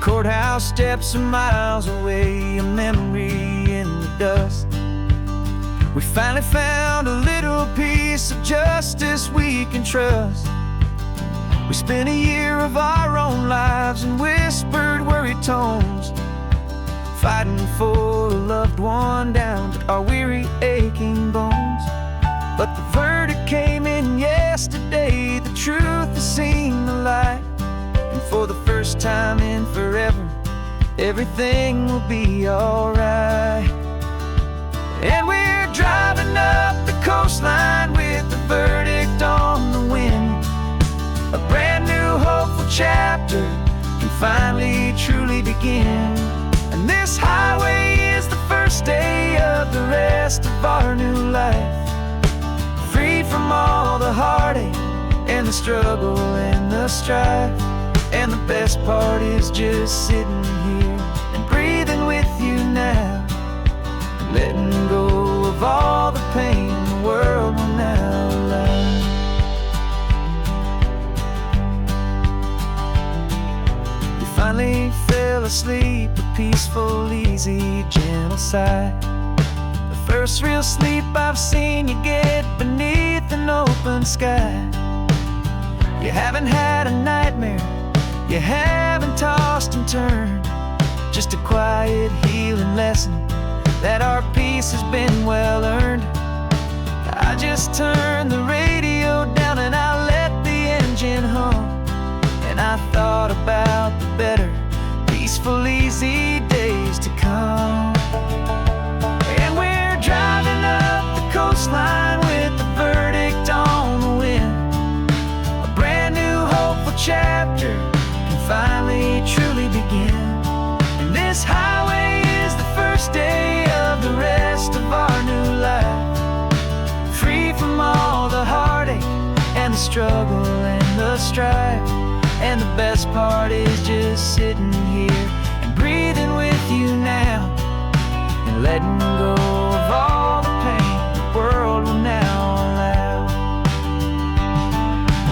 Courthouse steps are miles away, a memory in the dust. We finally found a little piece of justice we can trust. We spent a year of our own lives in whispered, worried tones, fighting for a loved one down to our weary, aching bones. But the verdict came in yesterday, the truth has seen the light. And for the first time in forever, everything will be alright. And we're driving up the coastline with the verdict on the wind. A brand new hopeful chapter can finally truly begin. And this highway is the first day of the rest of our new life, free from all the heartache and the struggle and the strife. And the best part is just sitting here and breathing with you now, letting go of all the pain the world will now allow. We finally fell asleep, a peaceful, easy, gentle sigh. The first real sleep I've seen you get beneath an open sky. You haven't had a nightmare, you haven't tossed and turned, just a quiet healing lesson that our peace has been well earned. I just turned the radio down and I let the engine hum, and I thought about the better, peaceful, easy days to come. And we're driving up the coastline with the verdict on the wind. A brand new hopeful chapter can finally truly begin. And this highway is the first day of the rest of our new life, free from all the heartache and the struggle and the strife. And the best part is just sitting here and breathing with you now, and letting go of all the pain the world will now allow.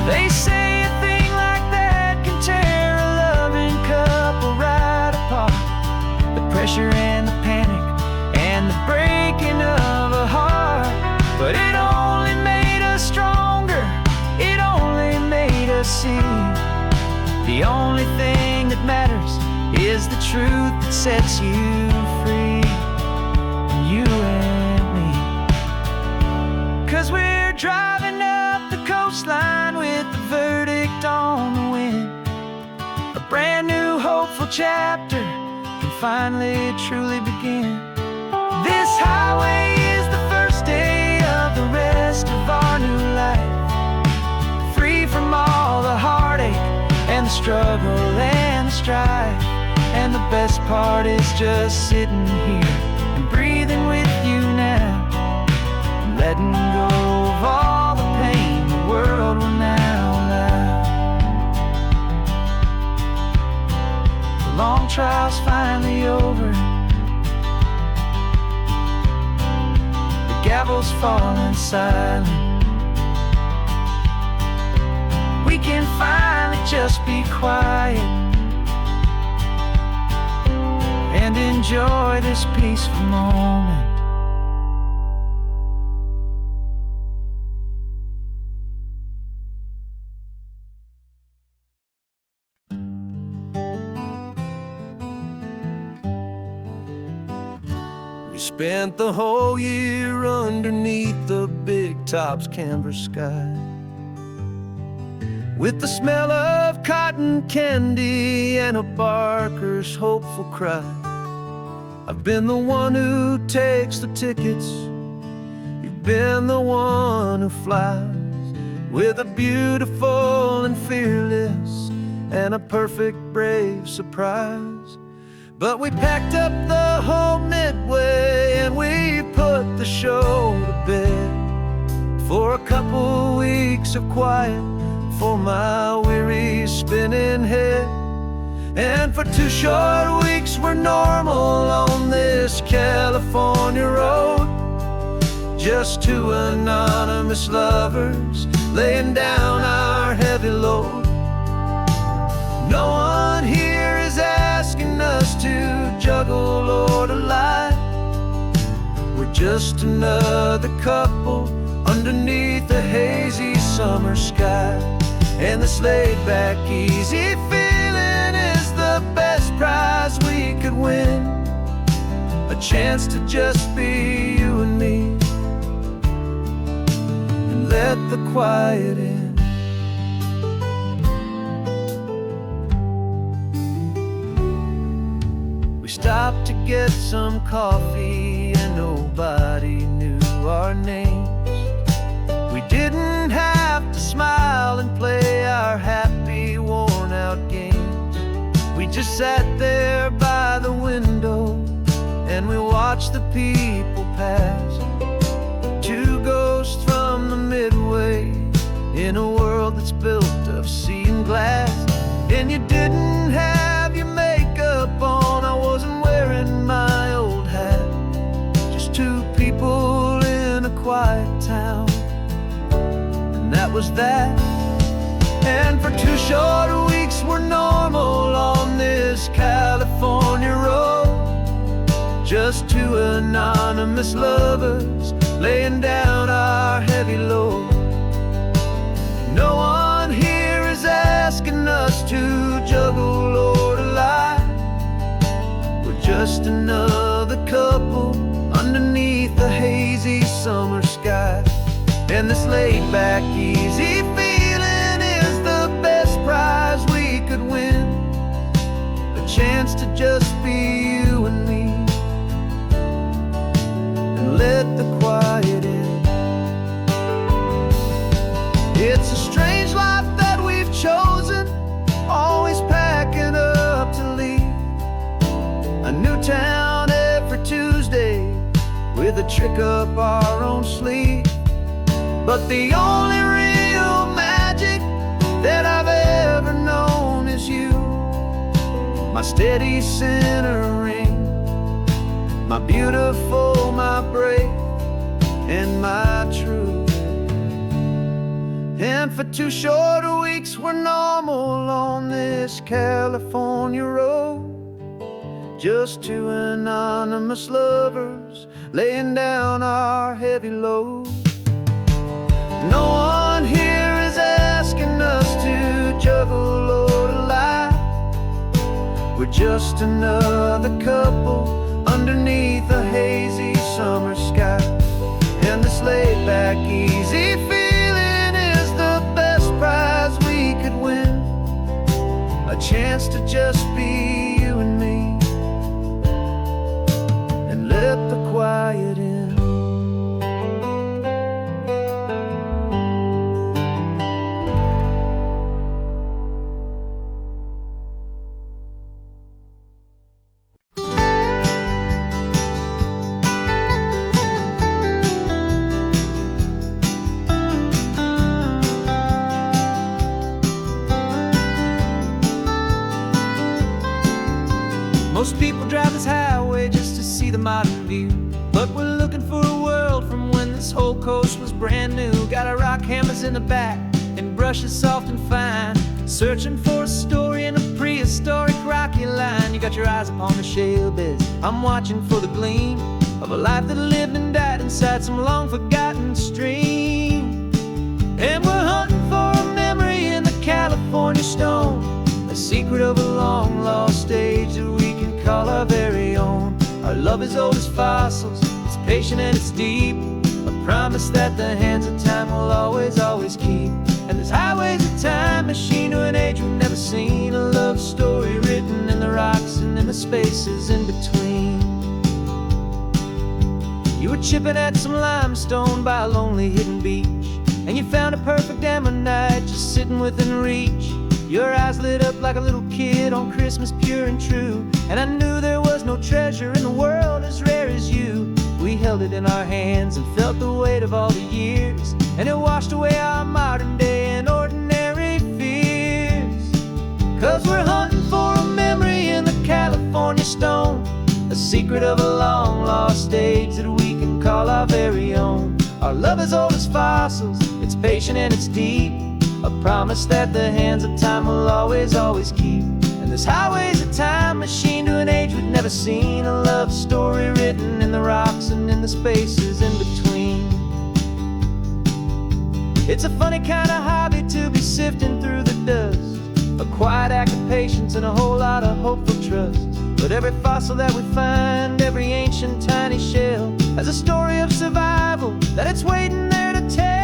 They say a thing like that can tear a loving couple right apart. The pressure and the panic and the breaking of a heart. But it only made us stronger, it only made us see the only thing that matters is the truth that sets you free, you and me. 'Cause we're driving up the coastline with the verdict on the wind. A brand new hopeful chapter can finally truly begin. This highway is the first day of the rest of our new life, free from all the heartache and the struggle and the strife. And the best part is just sitting here and breathing with you now, and letting go of all the pain the world will now allow. The long trial's finally over, the gavel's falling silent. We can finally just be quiet and enjoy this peaceful moment. We spent the whole year underneath the big top's canvas sky, with the smell of cotton candy and a barker's hopeful cry. I've been the one who takes the tickets, you've been the one who flies, with a beautiful and fearless and a perfect brave surprise. But we packed up the whole Midway and we put the show to bed, for a couple weeks of quiet for my weary spinning head. And for 2 short weeks we're normal on this California road, just 2 anonymous lovers laying down our heavy load. No one here is asking juggle or to lie. We're just another couple underneath the hazy summer sky. And this laid-back, easy feeling is the best prize we could win. A chance to just be you and me, and let the quiet in. We stopped to get some coffee and nobody knew our names. We didn't have to smile and play our happy, worn-out games. We just sat there by the window and we watched the people pass. Two ghosts from the Midway in a world that's built of sea and glass. And you didn't have your makeup on, I wasn't wearing my old hat. Just two people in a quiet town, and that was that. And for 2 short weeks we're normal on this California road. Just two anonymous lovers laying down our heavy load. No one here is asking us to juggle or to lie. We're just another couple underneath the hazy summer sky. And this laid-back, easy feeling is the best prize we could win. A chance to just be you and me, and let the quiet in. It's a strange life that we've chosen, always packing up to leave. A new town every Tuesday with a trick up our own sleeve. But the only real magic that I've ever known is you, my steady centering, my beautiful, my brave, and my true. And for 2 short weeks we're normal on this California road. Just two anonymous lovers laying down our heavy load. No one here is asking us to juggle or to lie. We're just another couple underneath a hazy summer sky. And this laid-back, easy feeling is the best prize we could win. A chance to just be you and me, and let the quiet in. Most people drive this highway just to see the modern view, but we're looking for a world from when this whole coast was brand new. Got our rock hammers in the back and brushes soft and fine, searching for a story in a prehistoric rocky line. You got your eyes upon the shale beds, I'm watching for the gleam of a life that lived and died inside some long forgotten stream. And we're hunting for a memory in the California stone, a secret of a long lost age that we can call our very own. Our love is old as fossils, it's patient and it's deep, a promise that the hands of time will always, always keep. And this highway's a time machine to an age we've never seen, a love story written in the rocks and in the spaces in between. You were chipping at some limestone by a lonely hidden beach, and you found a perfect ammonite just sitting within reach. Your eyes lit up like a little kid on Christmas, pure and true, and I knew there was no treasure in the world as rare as you. We held it in our hands and felt the weight of all the years, and it washed away our modern day and ordinary fears. 'Cause we're hunting for a memory in the California stone, a secret of a long lost age that we can call our very own. Our love is old as fossils, it's patient and it's deep, a promise that the hands of time will always, always keep. And And this highway's a time machine to an age we've never seen. A love story written in the rocks and in the spaces in between. It's a funny kind of hobby to be sifting through the dust, a quiet act of patience and a whole lot of hopeful trust. But every fossil that we find, every ancient tiny shell, has a story of survival that it's waiting there to tell.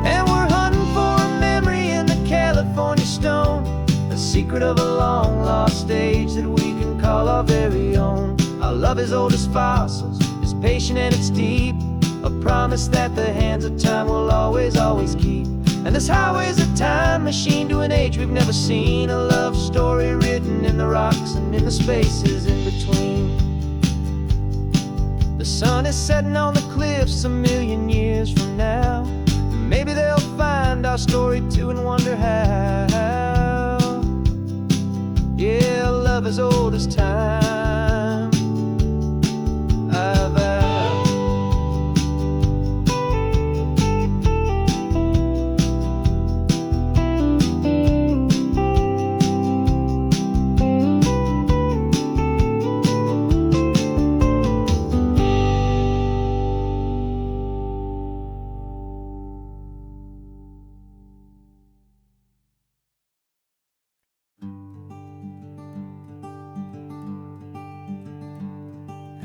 And we're hunting for a memory in the California stone, a secret of a long lost age that we can call our very own. Our love is old as fossils, it's patient and it's deep, a promise that the hands of time will always, always keep. And this highway's a time machine to an age we've never seen, a love story written in the rocks and in the spaces in between. The sun is setting on the cliffs a million years from now. Maybe they'll find our story too and wonder how. Yeah, love is old as time.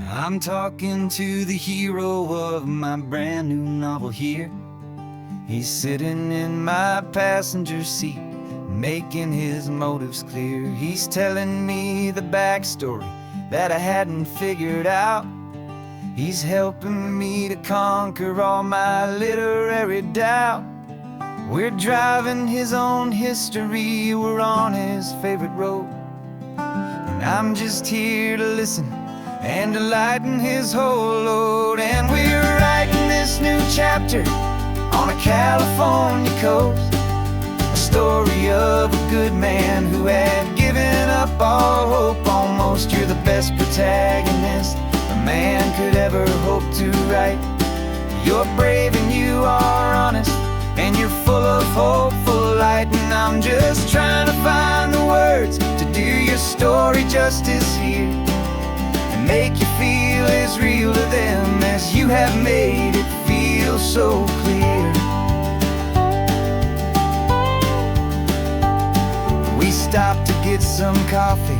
I'm talking to the hero of my brand new novel here. He's sitting in my passenger seat, making his motives clear. He's telling me the backstory that I hadn't figured out. He's helping me to conquer all my literary doubt. We're driving his own history, we're on his favorite road, and I'm just here to listen and to lighten his whole load. And we're writing this new chapter on a California coast, a story of a good man who had given up all hope almost. You're the best protagonist a man could ever hope to write. You're brave and you are honest, and you're full of hopeful light. And I'm just trying to find the words to do your story justice here, make you feel as real to them as you have made it feel so clear. We stopped to get some coffee,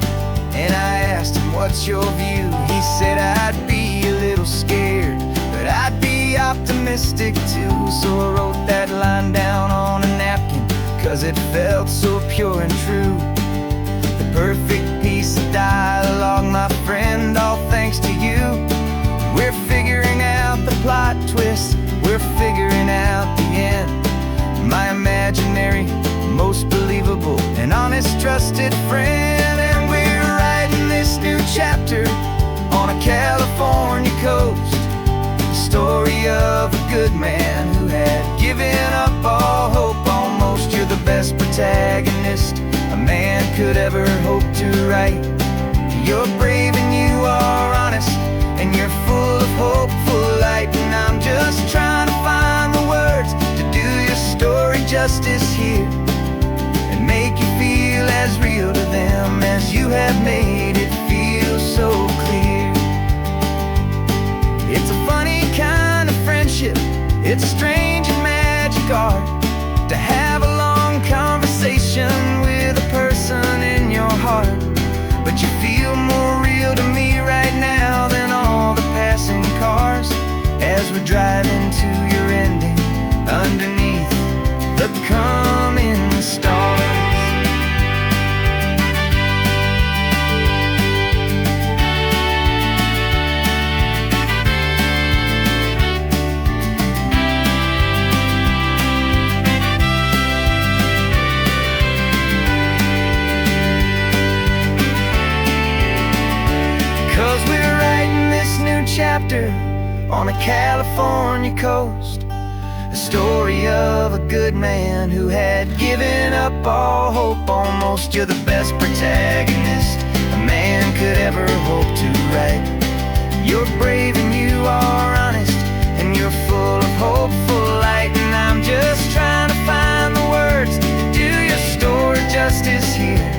and I asked him, what's your view? He said, I'd be a little scared, but I'd be optimistic too. So I wrote that line down on a napkin, 'cause it felt so pure and true. The perfect piece of dialogue, my friend, all thanks to you. We're figuring out the plot twist, we're figuring out the end. My imaginary, most believable and honest trusted friend. And we're writing this new chapter on a California coast, the story of a good man who had given up all hope almost. You're the best protagonist a man could ever hope to write. You're brave and you are honest, and you're full of hopeful light. And I'm just trying to find the words to do your story justice here, and make you feel as real to them as you have made it feel so clear. It's a funny kind of friendship, it's a strange and magic art to have a long conversation with a person in your heart. But you feel more real to me right now than all the passing cars, as we're driving to your ending underneath the coming stars. 'Cause we're writing this new chapter on a California coast, a story of a good man who had given up all hope almost. You're the best protagonist a man could ever hope to write. You're brave and you are honest, and you're full of hopeful light. And I'm just trying to find the words to do your story justice here,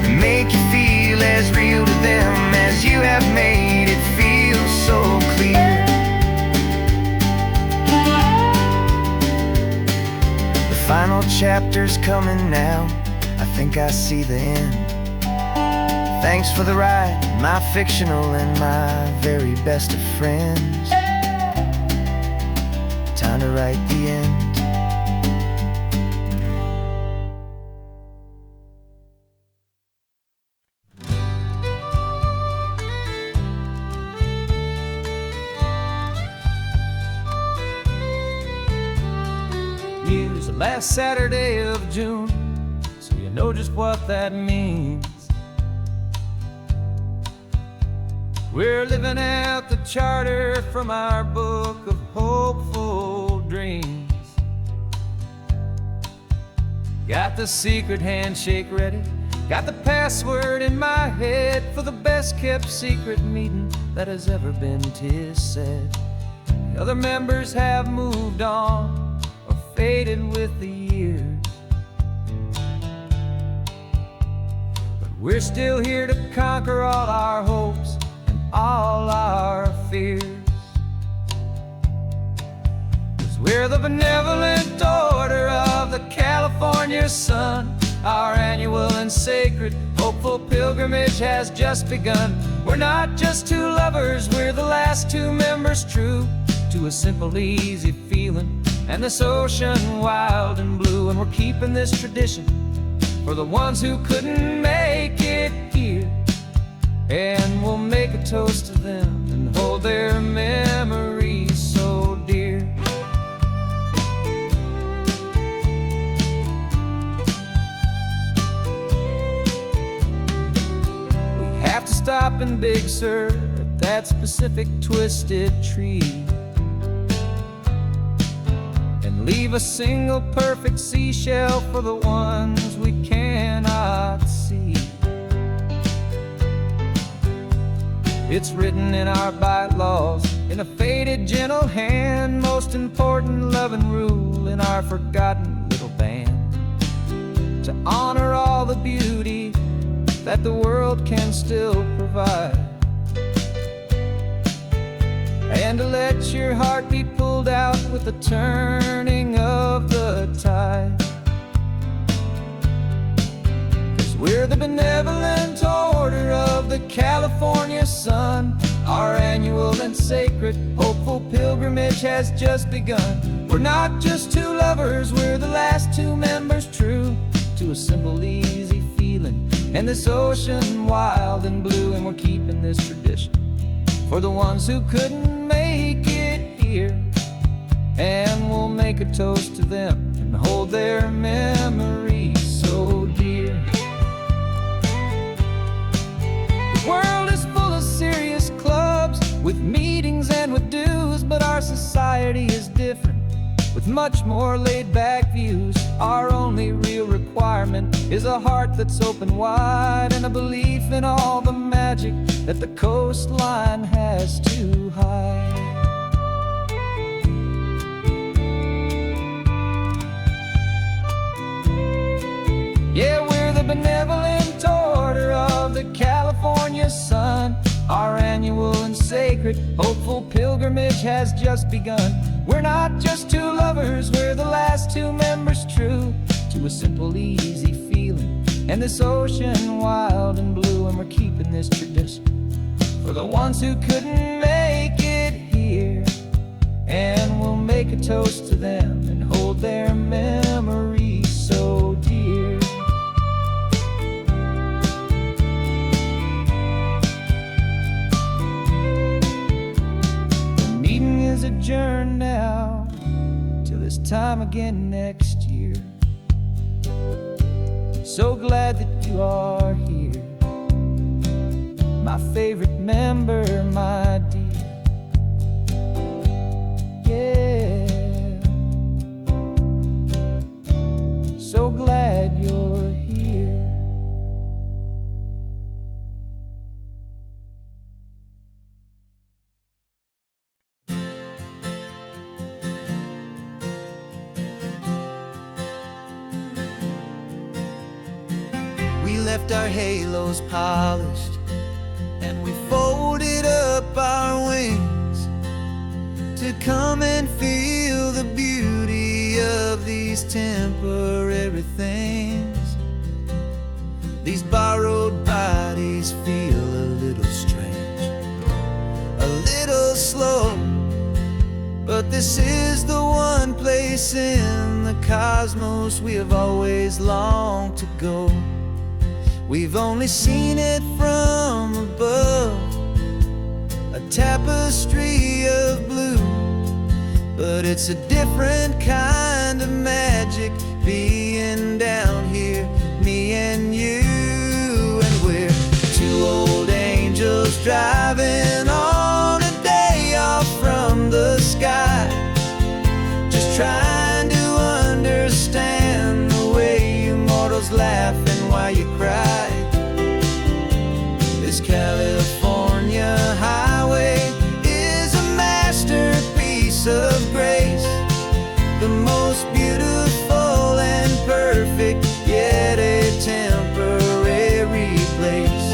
and make you feel as real to them as you have made it feel so clear. The final chapter's coming now, I think I see the end. Thanks for the ride, my fictional and my very best of friends. Time to write the end. Use the last Saturday of June, so you know just what that means. We're living out the charter from our book of hopeful dreams. Got the secret handshake ready, got the password in my head for the best kept secret meeting that has ever been, 'tis said. The other members have moved on or faded with the years, but we're still here to conquer all our hopes, all our fears. 'Cause we're the benevolent order of the California sun. Our annual and sacred hopeful pilgrimage has just begun. We're not just two lovers, we're the last two members true to a simple, easy feeling and this ocean wild and blue. And we're keeping this tradition for the ones who couldn't make it here, and we'll make a toast to them and hold their memories so dear. We have to stop in Big Sur at that specific twisted tree and leave a single perfect seashell for the ones we cannot see. It's written in our bylaws, in a faded, gentle hand, most important loving rule in our forgotten little band, to honor all the beauty that the world can still provide, and to let your heart be pulled out with the turning of the tide. 'Cause we're the benevolent order of the California sun. Our annual and sacred hopeful pilgrimage has just begun. We're not just two lovers, we're the last two members true to a simple, easy feeling and this ocean wild and blue. And we're keeping this tradition for the ones who couldn't make it here, and we'll make a toast to them and hold their memories so dear. The world is full of serious clubs with meetings and with dues, but our society is different with much more laid-back views. Our only real requirement is a heart that's open wide and a belief in all the magic that the coastline has to hide. Yeah, we're the benevolent order of the California sun. Our annual and sacred hopeful pilgrimage has just begun. We're not just two lovers, we're the last two members true to a simple, easy feeling and this ocean wild and blue. And we're keeping this tradition for the ones who couldn't make it here, and we'll make a toast to them and hold their memories so dear. The meeting is adjourned now till this time again next year. So glad that you are here, my favorite member, my dear. Yeah, so glad you're here. left our halos polished, and we folded up our wings to come and feel the beauty of these temporary things. These borrowed bodies feel a little strange, a little slow, but this is the one place in the cosmos we have always longed to go. We've only seen it from above, a tapestry of blue, but it's a different kind of magic being down here, me and you. And we're two old angels driving on a day off from the sky, just trying to understand the way you mortals laugh and why you cry. This California highway is a masterpiece of grace, the most beautiful and perfect, yet a temporary place.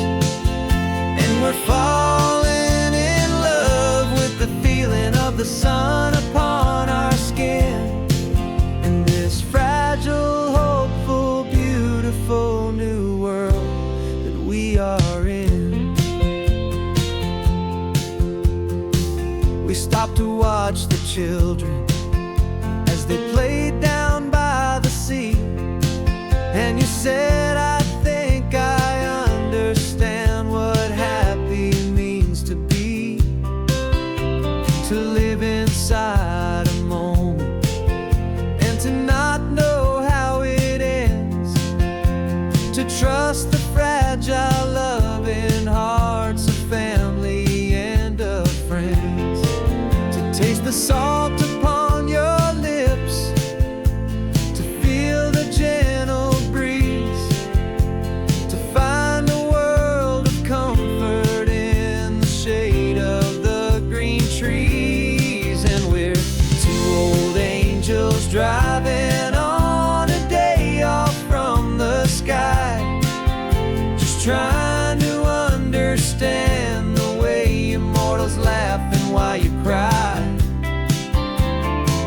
And we're falling in love with the feeling of the sun upon our skin, in this fragile, hopeful, beautiful new world that we are in. We stopped to watch the children as they played down by the sea, and you said, I think I understand what happy means to be, to live inside a moment and to not know how it ends, to trust the fragile loving hearts of family and of friends, to taste the salt upon your lips, to feel the gentle breeze, to find a world of comfort in the shade of the green trees. And we're two old angels driving on a day off from the sky, just trying to understand the way immortals laugh and why you cry.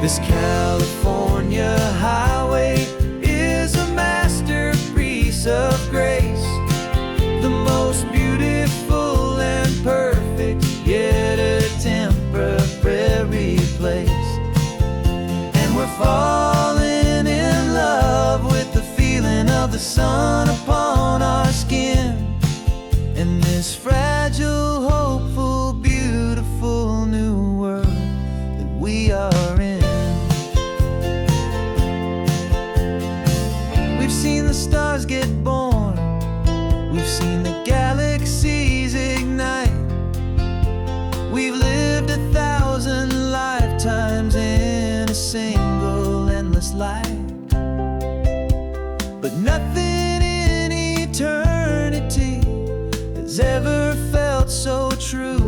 This California highway is a masterpiece of grace, the most beautiful and perfect, yet a temporary place. And we're falling in love with the feeling of the sun upon our skin, in this fragile, hopeful, beautiful new world that we are in. We've seen the stars get born, we've seen the galaxies ignite, we've lived 1,000 lifetimes in a single endless life, but nothing in eternity has ever felt so true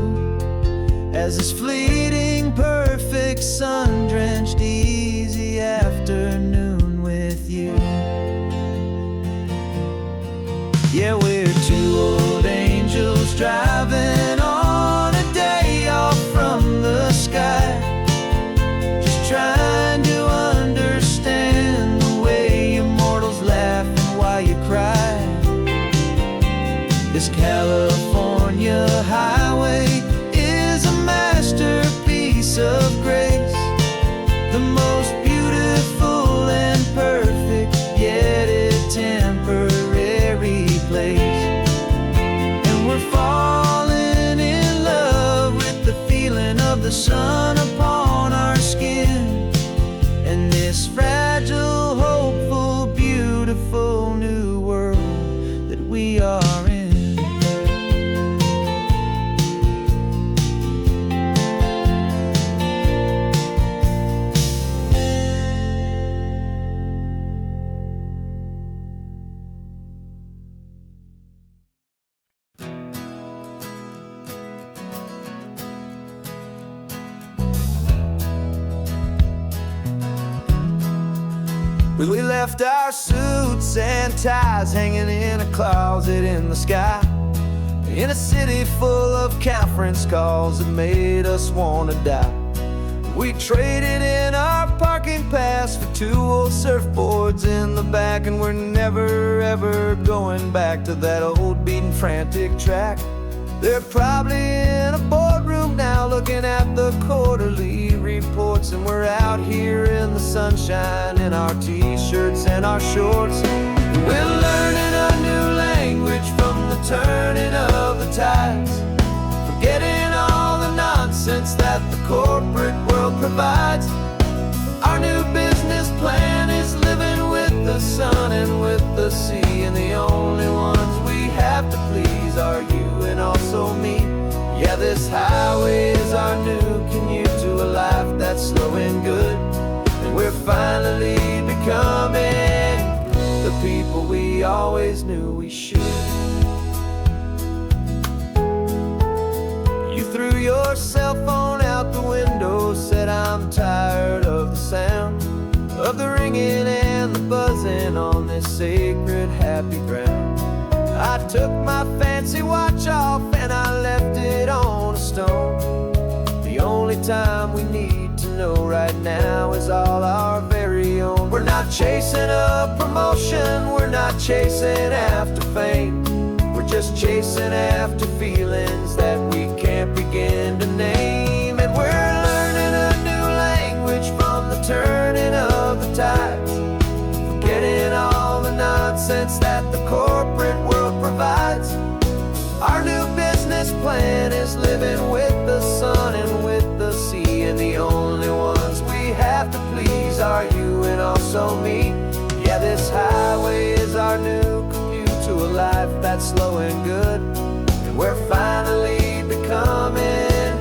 as this fleeting, perfect, sun-drenched, easy afternoon with you. Yeah, we're two old angels driving on a day off from the sky, just trying to understand the way immortals laugh and why you cry. This California highway is a masterpiece We left our suits and ties hanging in a closet in the sky, in a city full of conference calls that made us wanna die. We traded in our parking pass for 2 old surfboards in the back, and we're never ever going back to that old beaten frantic track. They're probably in a boardroom now looking at the quarterly reports, and we're out here in the sunshine in our t-shirts and our shorts. We're learning a new language from the turning of the tides, forgetting all the nonsense that the corporate world provides. Our new business plan is living with the sun and with the sea, and the only ones we have to please are you and also me. Yeah, this highway is our new commute to a life that's slow and good, and we're finally becoming the people we always knew we should. You threw your cell phone out the window, said I'm tired of the sound of the ringing and the buzzing on this sacred happy ground. I took my fancy watch off and I left it on a stone. The only time we need to know right now is all our very own. We're not chasing a promotion, we're not chasing after fame, we're just chasing after feelings that we can't begin to name. And we're learning a new language from the turning of the tides, forgetting all the nonsense that the corporate world provides. Our new business plan is living with the sun and with the sea, and the only ones we have to please are you and also me. Yeah, this highway is our new commute to a life that's slow and good, and we're finally becoming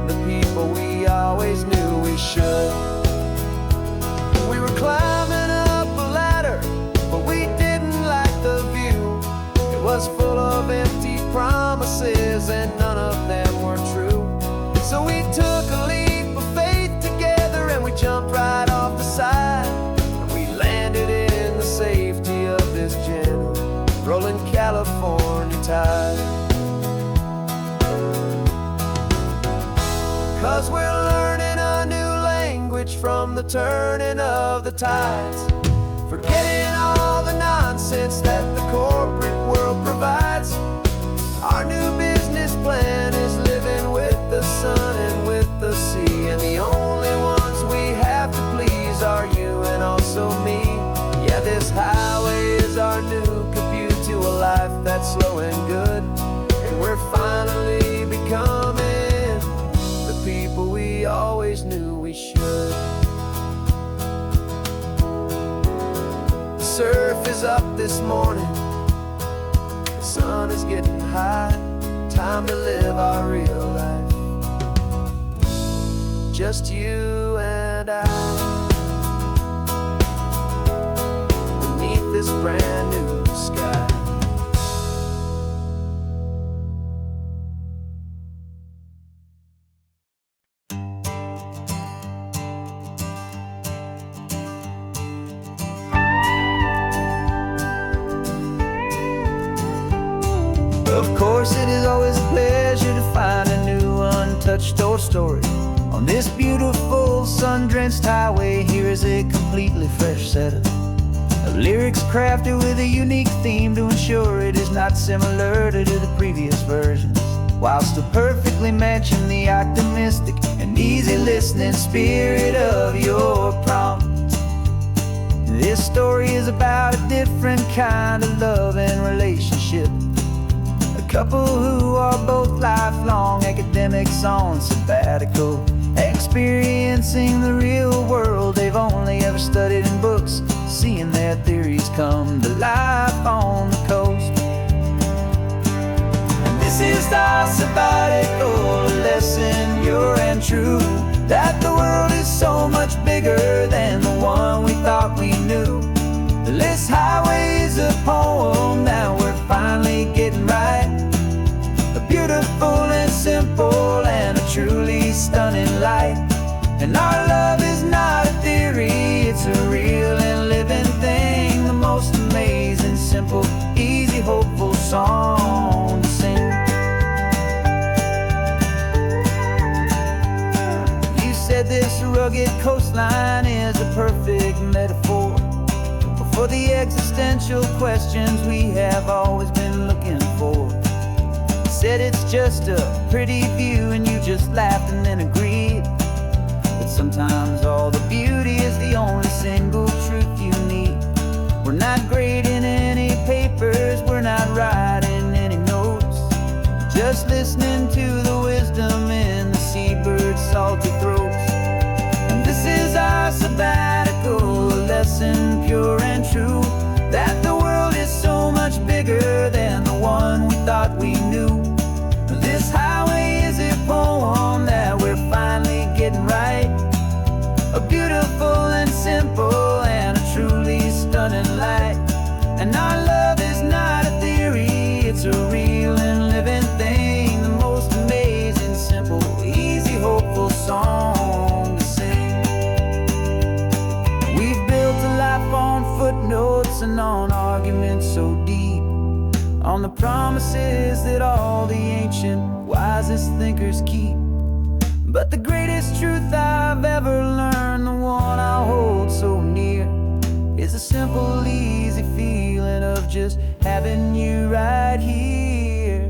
the people we always knew we should. We were climbing up a ladder, but we didn't like the view. It was full of empty promises and none of them were true. So we took a leap of faith together and we jumped right off the side, and we landed in the safety of this gentle rolling California tide. 'Cause we're learning a new language from the turning of the tides, forgetting all the nonsense that the corporate world provides. Our new business plan is living with the sun and with the sea, and the only ones we have to please are you and also me. Yeah, this highway is our new commute to a life that's slow and good, and we're finally becoming the people we always knew we should. The surf is up this morning, the sun is getting high, time to live our real life, just you and I, beneath this brand new sky. Of course, it is always a pleasure to find a new untouched old story. On this beautiful sun-drenched highway, here is a completely fresh set of lyrics crafted with a unique theme to ensure it is not similar to the previous versions, while still perfectly matching the optimistic and easy listening spirit of your prompt. This story is about a different kind of love and relationship, a couple who are both lifelong academics on sabbatical, experiencing the real world they've only ever studied in books, seeing their theories come to life on the coast. And this is our sabbatical lesson, pure and true, that the world is so much bigger than the one we thought we knew. This highway is a poem that we're finally getting right, a beautiful and simple and a truly stunning light. And our love is not a theory, it's a real and living this rugged coastline is a perfect metaphor for the existential questions we have always been looking for. Said it's just a pretty view and you just laughed and then agreed. But sometimes all the beauty is the only single truth you need. We're not grading any papers, we're not writing any notes, just listening to the wisdom in the seabird's salty throats. And this is our sabbatical, a lesson pure and true, that the world is so much bigger than the one we thought we knew. This highway is a poem that we're finally getting right, a beautiful and simple and a truly stunning light. And our love is not a theory, it's a real and living thing, the most amazing, simple, easy, hopeful song to sing. We've built a life on footnotes and on arguments so deep, on the promises that all the ancient, wisest thinkers keep. But the greatest truth I've ever learned, the one I hold so near, is a simple, easy feeling of just having you right here.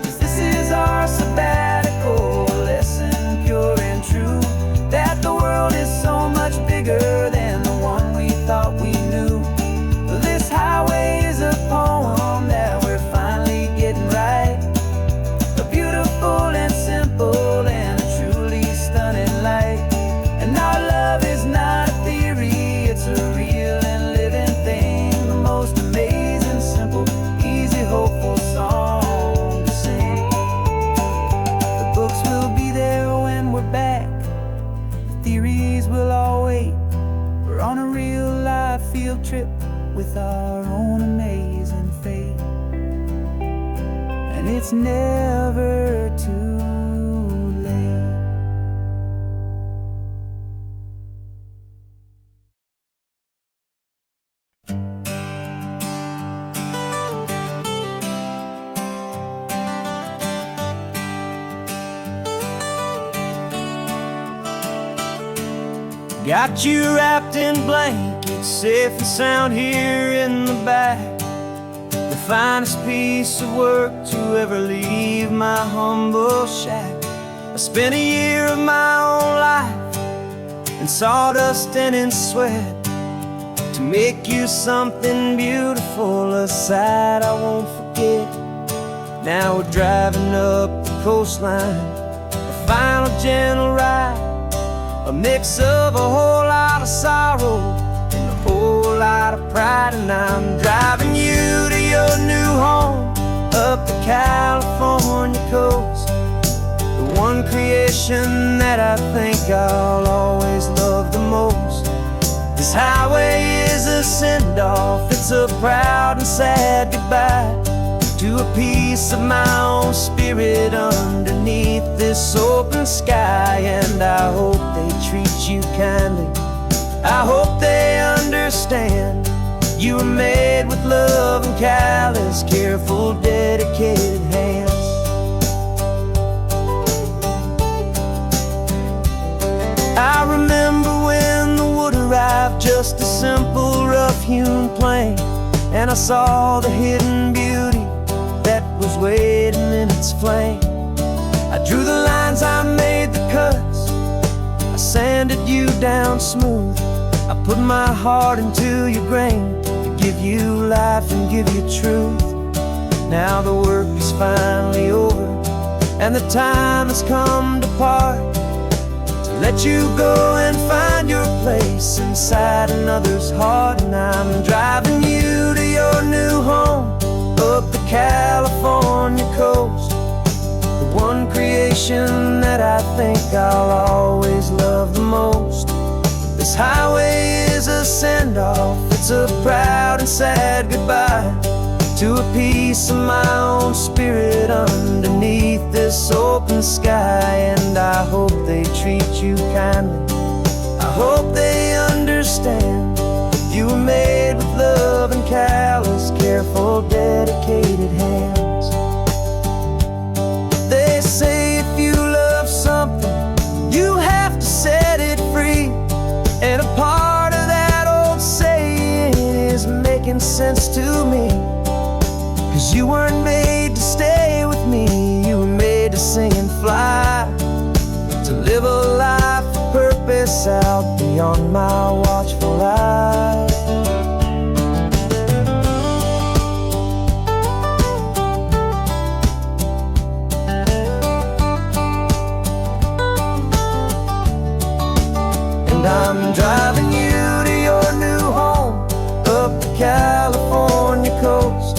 'Cause this is our sabbatical, lesson pure and true, that the world is so much bigger than the one we thought we knew. This highway is a poem that we're finally getting right, a beautiful and simple and a truly stunning light. And our love is not a theory, it's a real and living thing, the most amazing, simple, easy, hopeful song to sing. The books will be there when we're back, the theories will all wait. We're on a real life field trip with our own amazing fate, and it's never too late. Got you wrapped in blankets, safe and sound here in the back, the finest piece of work to ever leave my humble shack. I spent a year of my own life in sawdust and in sweat to make you something beautiful, a sight I won't forget. Now we're driving up the coastline, a final gentle ride, a mix of a whole lot of sorrow and a whole lot of pride. And I'm driving you to your new home up the California coast, the one creation that I think I'll always love the most. This highway is a send-off, it's a proud and sad goodbye to a piece of my own spirit underneath this open sky. And I hope they treat you kindly, I hope they understand you were made with love and callous, careful, dedicated hands. I remember when the wood arrived, just a simple rough-hewn plank, and I saw the hidden beauty that was waiting in its flame. I drew the lines, I made the cuts, I sanded you down smooth, I put my heart into your grain to give you life and give you truth. Now the work is finally over and the time has come to part, to let you go and find your place inside another's heart. And I'm driving you to your new home up the California coast, the one creation that I think I'll always love the most. This highway is a send-off, it's a proud and sad goodbye to a piece of my own spirit underneath this open sky. And I hope they treat you kindly, I hope they understand you were made with love and callous, careful, dedicated hands. They say if you love someone You weren't made to stay with me, you were made to sing and fly, to live a life of purpose out beyond my watchful eye. And I'm driving you to your new home, up the California coast,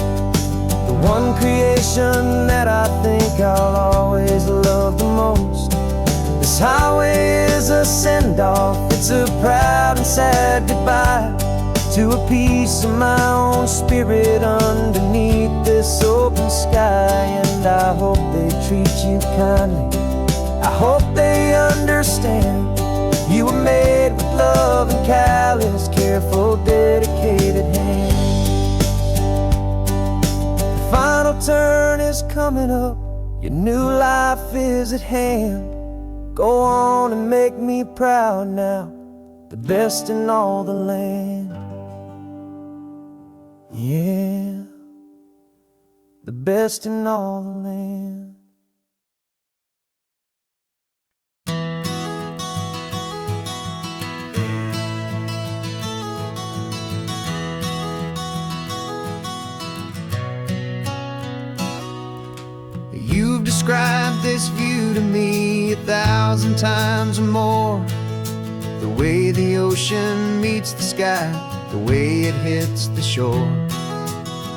the one creation that I think I'll always love the most. This highway is a send-off, it's a proud and sad goodbye to a piece of my own spirit underneath this open sky. And I hope they treat you kindly, I hope they understand. You were made with love and callous, careful, dedicated hands. The final turn is coming up, your new life is at hand. Go on and make me proud now, the best in all the land. Yeah, the best in all the land. You've described this view to me 1,000 times or more. The way the ocean meets the sky, the way it hits the shore.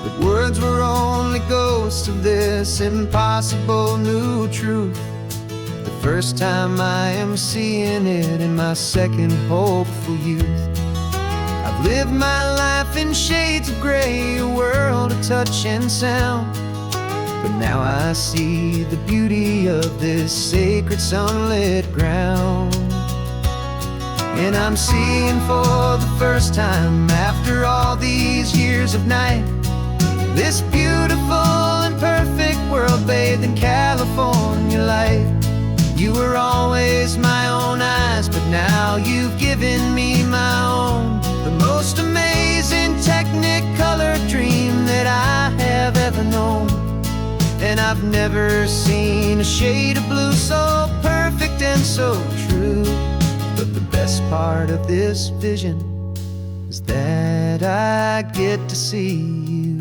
But words were only ghosts of this impossible new truth. The first time I am seeing it in my second hopeful youth. I've lived my life in shades of gray, a world of touch and sound. But now I see the beauty of this sacred sunlit ground. And I'm seeing for the first time, after all these years of night, this beautiful and perfect world bathed in California light. You were always my own eyes, but now you've given me my own. The most amazing technicolor dream that I have ever known. And I've never seen a shade of blue so perfect and so true. But the best part of this vision is that I get to see you.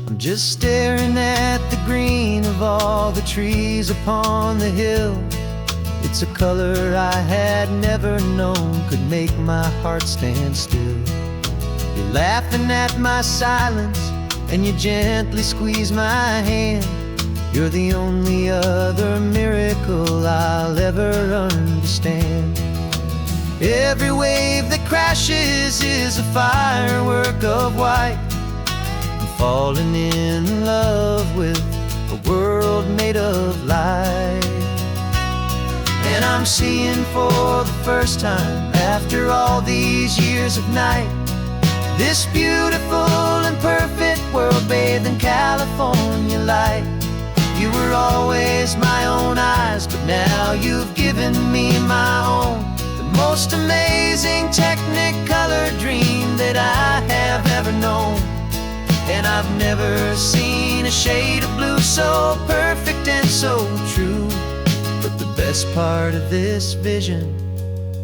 I'm just staring at the green of all the trees upon the hill. It's a color I had never known could make my heart stand still. You're laughing at my silence, and you gently squeeze my hand. You're the only other miracle I'll ever understand. Every wave that crashes is a firework of white. I'm falling in love with a world made of light. And I'm seeing for the first time, after all these years of night, this beautiful and perfect world bathed in California light. You were always my own eyes, but now you've given me my own. The most amazing technicolor dream that I have ever known. And I've never seen a shade of blue so perfect and so true. But the best part of this vision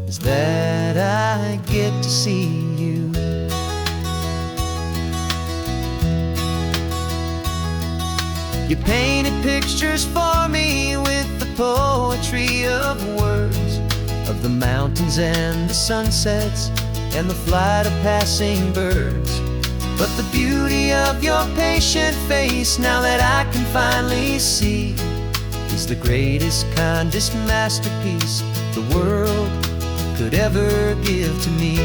is that I get to see you. You painted pictures for me with the poetry of words, of the mountains and the sunsets and the flight of passing birds. But the beauty of your patient face, now that I can finally see, is the greatest, kindest masterpiece the world could ever give to me.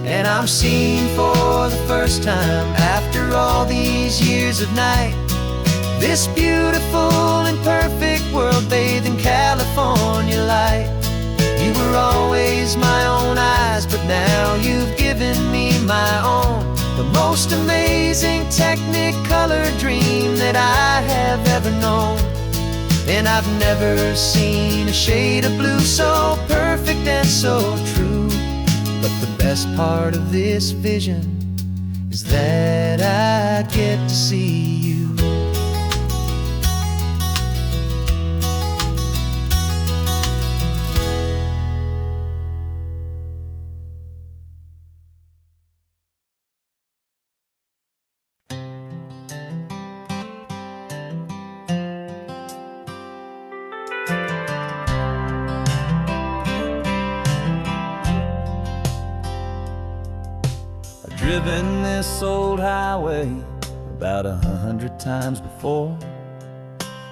And I'm seeing for the first time, after all these years of night, this beautiful and perfect world bathed in California light. They were always my own eyes, but now you've given me my own. The most amazing Technicolor dream that I have ever known. And I've never seen a shade of blue so perfect and so true. But the best part of this vision is that I get to see you. Driven this old highway about 100 times before,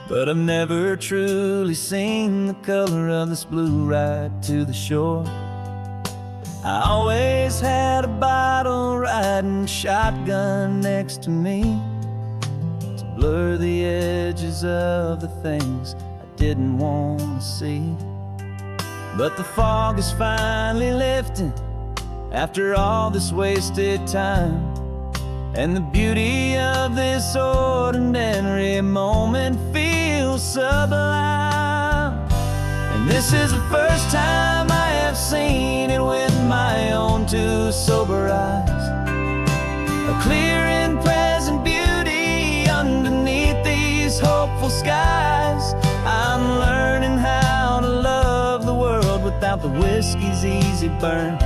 but I've never truly seen the color of this blue right to the shore. I always had a bottle riding shotgun next to me to blur the edges of the things I didn't want to see. But the fog is finally lifting after all this wasted time, and the beauty of this ordinary moment feels sublime. And this is the first time I have seen it with my own two sober eyes. A clear and present beauty underneath these hopeful skies. I'm learning how to love the world without the whiskey's easy burn.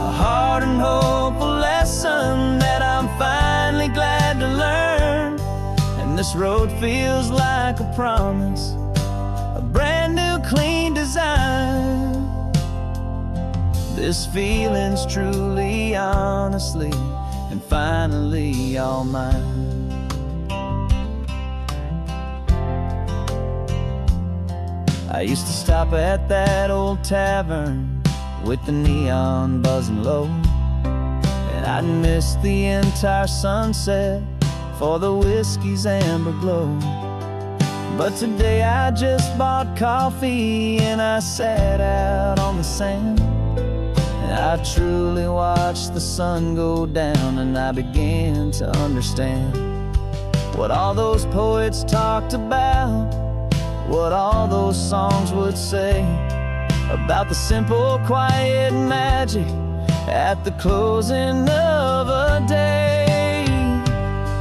A hard and hopeful lesson that I'm finally glad to learn. And this road feels like a promise, a brand new clean design. This feeling's truly, honestly, and finally all mine. I used to stop at that old tavern with the neon buzzing low, and I'd miss the entire sunset for the whiskey's amber glow. But today I just bought coffee and I sat out on the sand, and I truly watched the sun go down, and I began to understand what all those poets talked about, what all those songs would say about the simple, quiet magic at the closing of a day.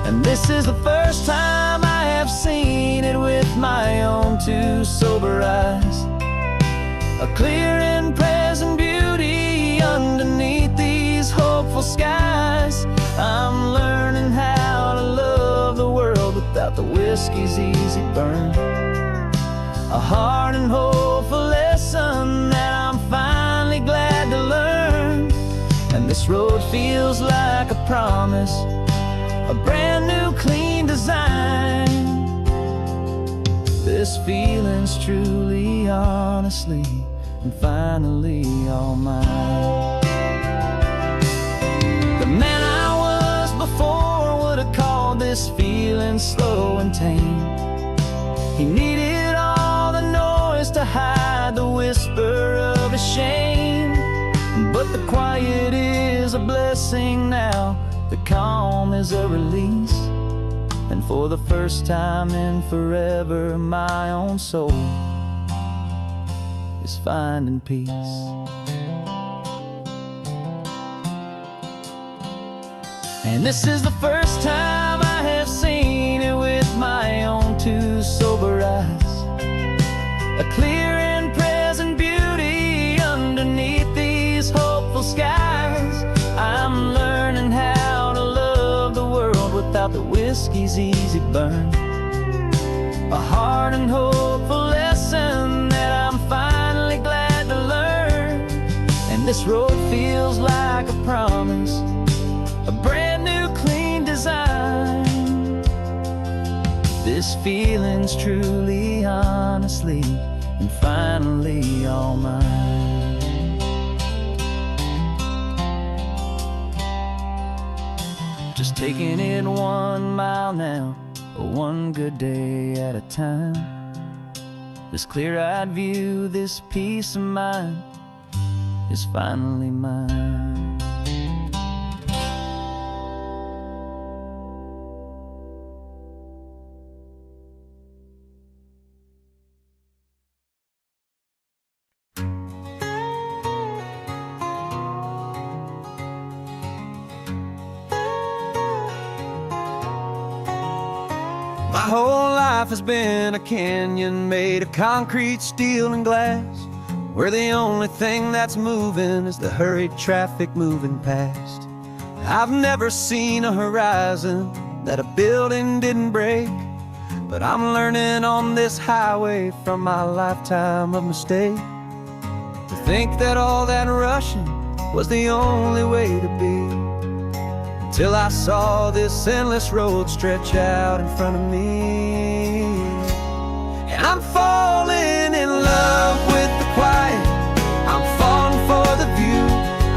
And this is the first time I have seen it with my own two sober eyes. A clear and present beauty underneath these hopeful skies. I'm learning how to love the world without the whiskey's easy burn. A hard and hopeful lesson that I'm finally glad to learn. And this road feels like a promise, a brand new clean design. This feeling's truly, honestly, and finally all mine. The man I was before would have called this feeling slow and tame. He needed all the noise to hide the whisper of his shame. But the quiet is a blessing now, the calm is a release. And for the first time in forever, my own soul is finding peace. And this is the first time I have seen it with my own two sober eyes. A clear and present beauty underneath these hopeful skies. I'm learning how to love the world without the whiskey's easy burn. A hard and hopeful lesson that I'm finally glad to learn. And this road feels like a promise, a brand new clean design. This feeling's truly, honestly, and finally all mine. Just taking it 1 mile now, one good day at a time. This clear-eyed view, this peace of mind is finally mine. My whole life has been a canyon made of concrete, steel, and glass, where the only thing that's moving is the hurried traffic moving past. I've never seen a horizon that a building didn't break, but I'm learning on this highway from my lifetime of mistake to think that all that rushing was the only way to be. Till I saw this endless road stretch out in front of me. And I'm falling in love with the quiet, I'm falling for the view.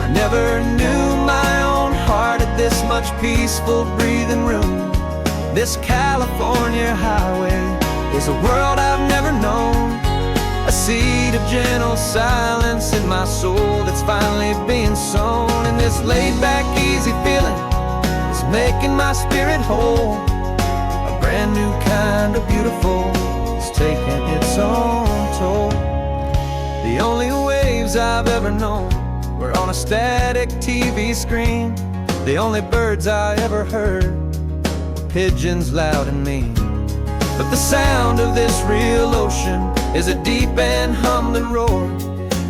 I never knew my own heart had this much peaceful breathing room. This California highway is a world I've never known, a seed of gentle silence in my soul that's finally being sown. And this laid-back, easy feeling making my spirit whole. A brand new kind of beautiful is taking its own toll. The only waves I've ever known were on a static TV screen. The only birds I ever heard were pigeons loud and mean. But the sound of this real ocean is a deep and humbling roar,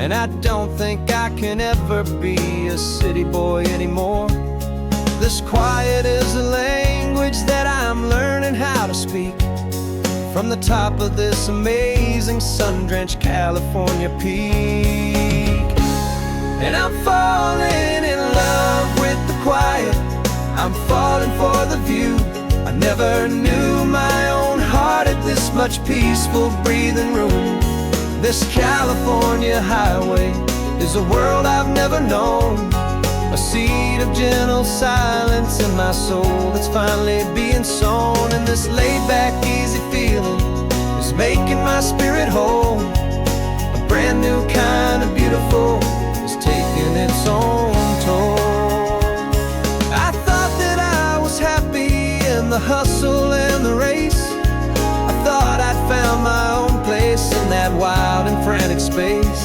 and I don't think I can ever be a city boy anymore. This quiet is a language that I'm learning how to speak from the top of this amazing sun-drenched California peak. And I'm falling in love with the quiet, I'm falling for the view. I never knew my own heart had this much peaceful breathing room. This California highway is a world I've never known, a seed of gentle silence in my soul that's finally being sown. And this laid-back, easy feeling is making my spirit whole. A brand new kind of beautiful is taking its own toll. I thought that I was happy in the hustle and the race. I thought I'd found my own place in that wild and frantic space.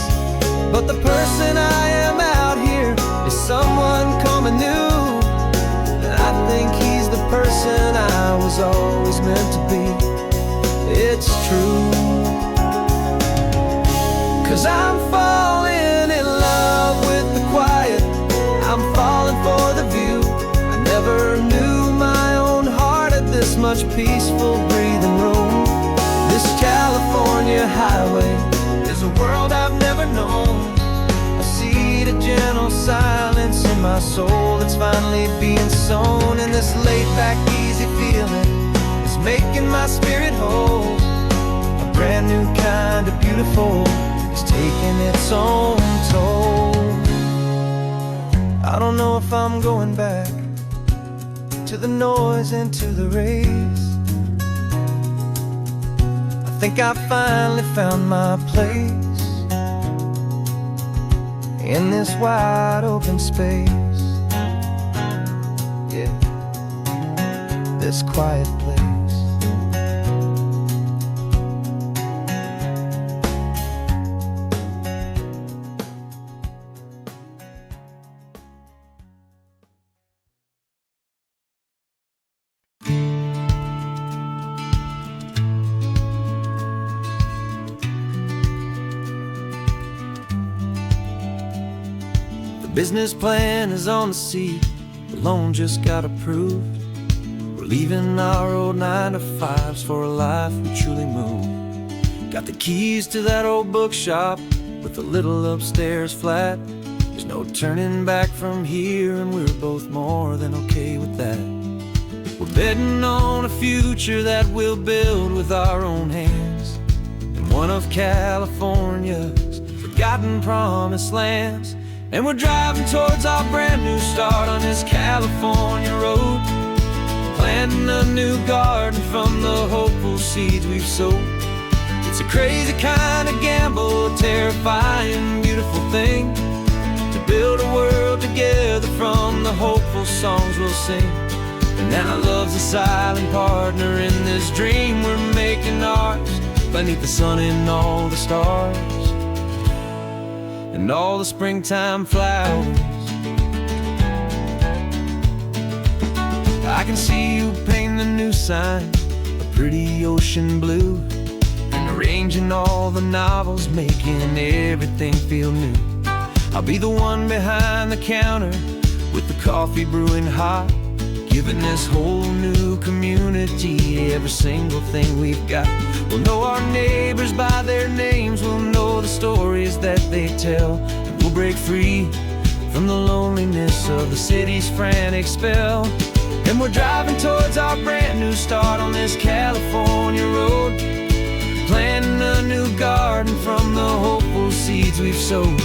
But the person I am out here is someone coming new, and I think he's the person I was always meant to be. It's true, 'cause I'm falling in love with the quiet, I'm falling for the view. I never knew my own heart had this much peaceful breathing room. This California highway is a world I've never known, a seed of gentle silence in my soul that's finally being sown. And this laid-back, easy feeling is making my spirit whole. A brand new kind of beautiful is taking its own toll. I don't know if I'm going back to the noise and to the race. I think I finally found my place in this wide open space, yeah, this quiet place. Business plan is on the seat, the loan just got approved. We're leaving our old 9-to-5s for a life we truly move. Got the keys to that old bookshop with the little upstairs flat. There's no turning back from here, and we're both more than okay with that. We're betting on a future that we'll build with our own hands, in one of California's forgotten promised lands. And we're driving towards our brand new start on this California road, planting a new garden from the hopeful seeds we've sowed. It's It's a crazy kind of gamble, a terrifying, beautiful thing, to build a world together from the hopeful songs we'll sing. And now love's a silent partner in this dream we're making ours, beneath the sun and all the stars and all the springtime flowers. I can see you painting the new sign a pretty ocean blue, and arranging all the novels, making everything feel new. I'll be the one behind the counter with the coffee brewing hot, giving this whole new community every single thing we've got. We'll know our neighbors by their names, we'll know the stories that they tell, and we'll break free from the loneliness of the city's frantic spell. And we're driving towards our brand new start on this California road, planting a new garden from the hopeful seeds we've sowed.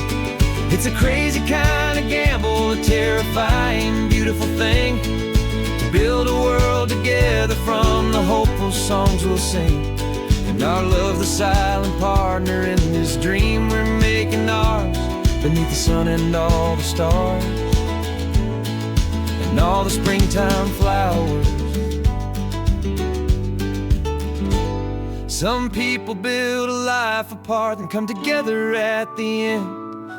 It's a crazy kind of gamble, a terrifying, beautiful thing, to build a world together from the hopeful songs we'll sing. And our love's the silent partner in this dream we're making ours, beneath the sun and all the stars and all the springtime flowers. Some people build a life apart and come together at the end,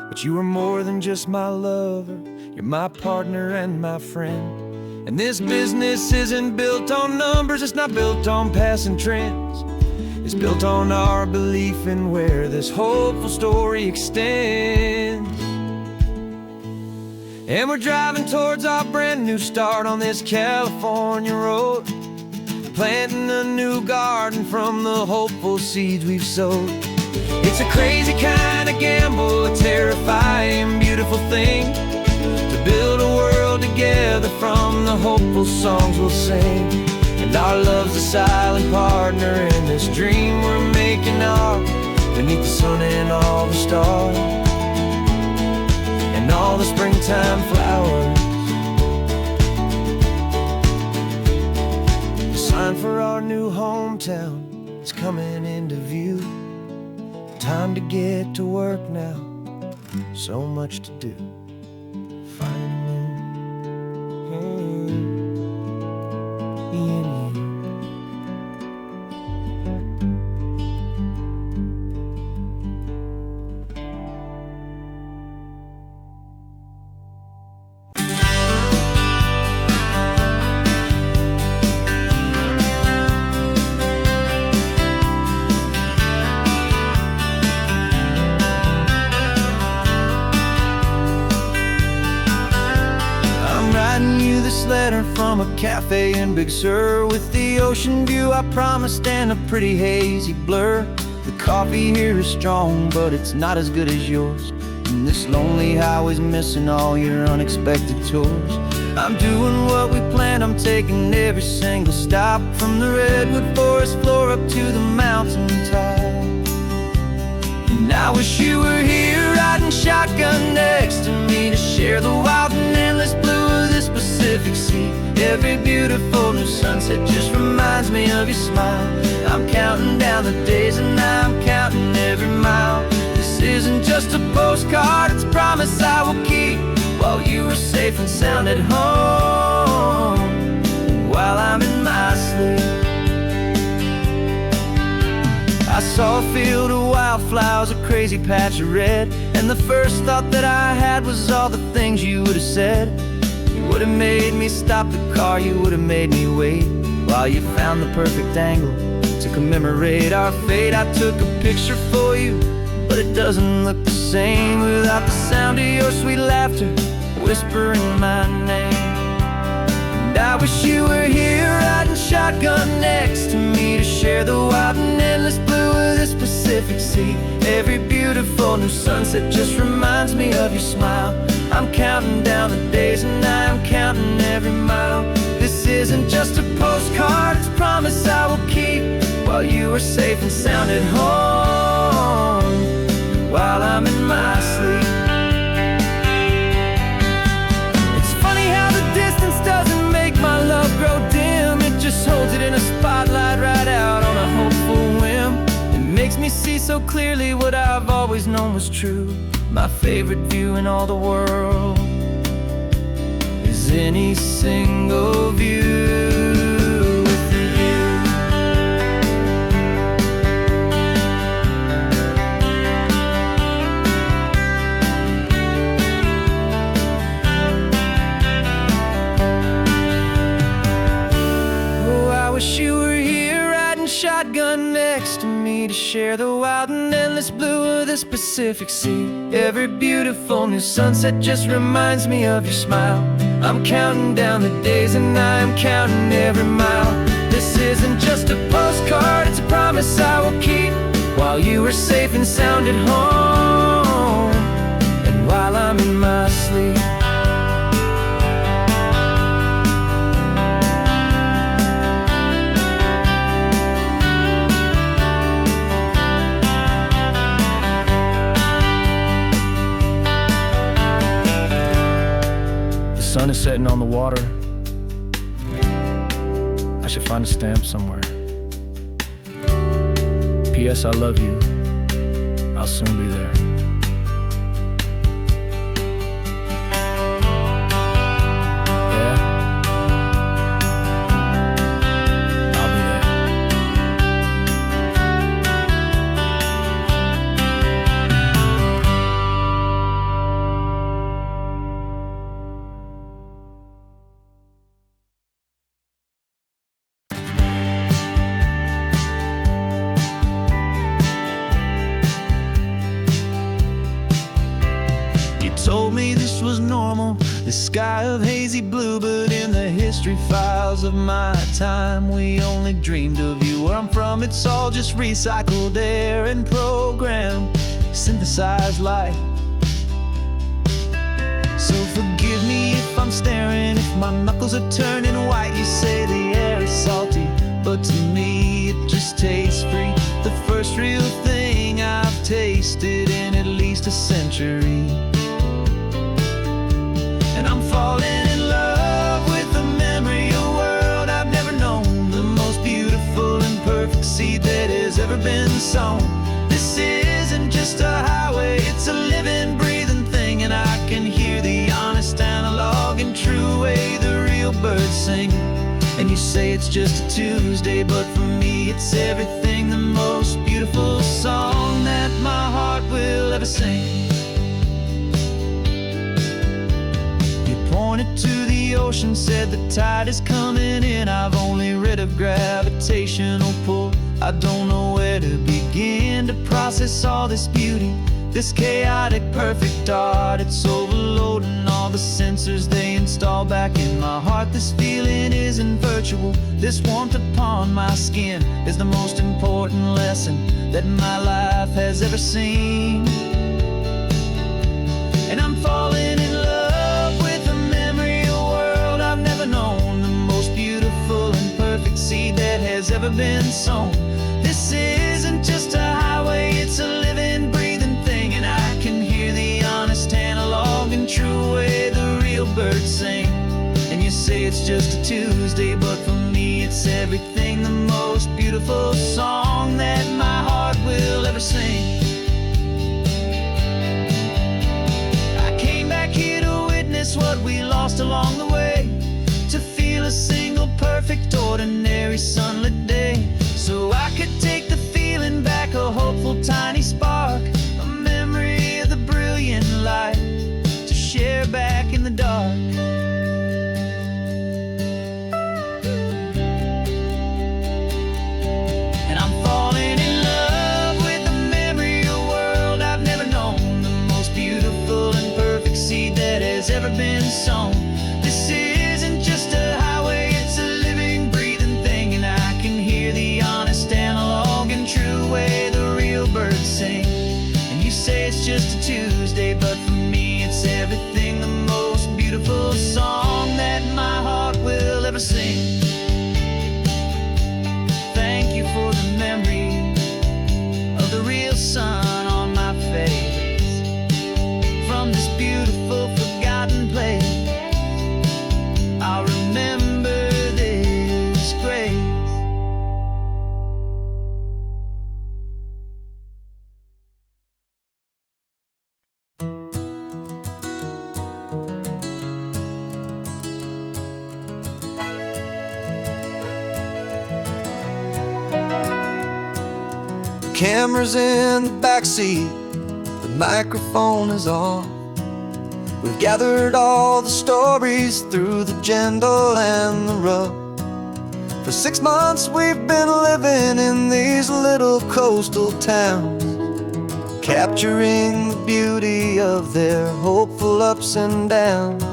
but you are more than just my lover, you're my partner and my friend. And this business isn't built on numbers, it's not built on passing trends, it's built on our belief in where this hopeful story extends. And we're driving towards our brand new start on this California road, planting a new garden from the hopeful seeds we've sowed. It's a crazy kind of gamble, a terrifying, beautiful thing, to build a world together from the hopeful songs we'll sing. And our love's a silent partner in this dream we're making ours, beneath the sun and all the stars and all the springtime flowers. The sign for our new hometown is coming into view. Time to get to work now, so much to do. Finding me and you. Writing you this letter from a cafe in Big Sur, with the ocean view I promised and a pretty hazy blur. The coffee here is strong, but it's not as good as yours, and this lonely highway's missing all your unexpected tours. I'm doing what we planned, I'm taking every single stop, from the redwood forest floor up to the mountain top. And I wish you were here riding shotgun next to me, to share the wild and endless blue of this Pacific Sea. Every beautiful new sunset just reminds me of your smile. I'm counting down the days and I'm counting every mile. This isn't just a postcard, it's a promise I will keep, while you are safe and sound at home, while I'm in my sleep. I saw a field of wildflowers, a crazy patch of red, and the first thought that I had was all the things you would have said. You would have made me stop the car, you would have made me wait, while you found the perfect angle to commemorate our fate. I took a picture for you, but it doesn't look the same without the sound of your sweet laughter whispering my name. And I wish you were here riding shotgun next to me, to share the wild and endless blue of this Pacific Sea. Every beautiful new sunset just reminds me of your smile. I'm counting down the days and I'm counting every mile. This isn't just a postcard, it's a promise I will keep, while you are safe and sound at home, while I'm in my sleep. It's funny how the distance doesn't make my love grow dim, it just holds it in a spotlight right out on a hopeful whim. It makes me see so clearly what I've always known was true. My favorite view in all the world is any single view. Wish you were here riding shotgun next to me to share the wild and endless blue of this Pacific Sea. Every beautiful new sunset just reminds me of your smile. I'm counting down the days and I am counting every mile. This isn't just a postcard, it's a promise I will keep, while you are safe and sound at home, and while I'm in my sleep. The sun is setting on the water. I should find a stamp somewhere. P.S. I love you. I'll soon be there. Yeah? I'll be there. Told me this was normal, this sky of hazy blue, but in the history files of my time, we only dreamed of you. Where I'm from, it's all just recycled air and programmed, synthesized light. So forgive me if I'm staring, if my knuckles are turning white. You say the air is salty, but to me it just tastes free. The first real thing I've tasted in at least a century. And I'm falling in love with the memory of a world I've never known, the most beautiful and perfect seed that has ever been sown. This isn't just a highway, it's a living, breathing thing, and I can hear the honest analog and true way the real birds sing. And you say it's just a Tuesday, but for me it's everything, the most beautiful song that my heart will ever sing. Pointed to the ocean, said the tide is coming in. I've only read of gravitational pull. I don't know where to begin to process all this beauty, this chaotic perfect art. It's overloading all the sensors they install back in my heart. This feeling isn't virtual, this warmth upon my skin is the most important lesson that my life has ever seen. And I'm falling in love with a memory of a world I've never known, the most beautiful and perfect seed that has ever been sown. This isn't just a highway, it's a living, breathing thing, and I can hear the honest analog and true way the real birds sing. And you say it's just a Tuesday, but for me it's everything, the most beautiful song that my heart will ever sing. What we lost along the way, to feel a single perfect ordinary sunlit day, so I could take the feeling back, a hopeful tiny spark, a memory of the brilliant light to share back in the dark. And I'm falling in love with the memory of a world I've never known, the most beautiful and perfect seed that has ever been sown. This isn't just a highway, it's a living, breathing thing, and I can hear the honest analog and true way the real birds sing. And you say it's just a Tuesday, but for me it's everything, the most beautiful song that my heart will ever sing. Thank you for the memory of the real sun on my face, from this beautiful forgotten place. camera's in the backseat, the microphone is on. We've gathered all the stories through the gentle and the rough. For 6 months we've been living in these little coastal towns, capturing the beauty of their hopeful ups and downs.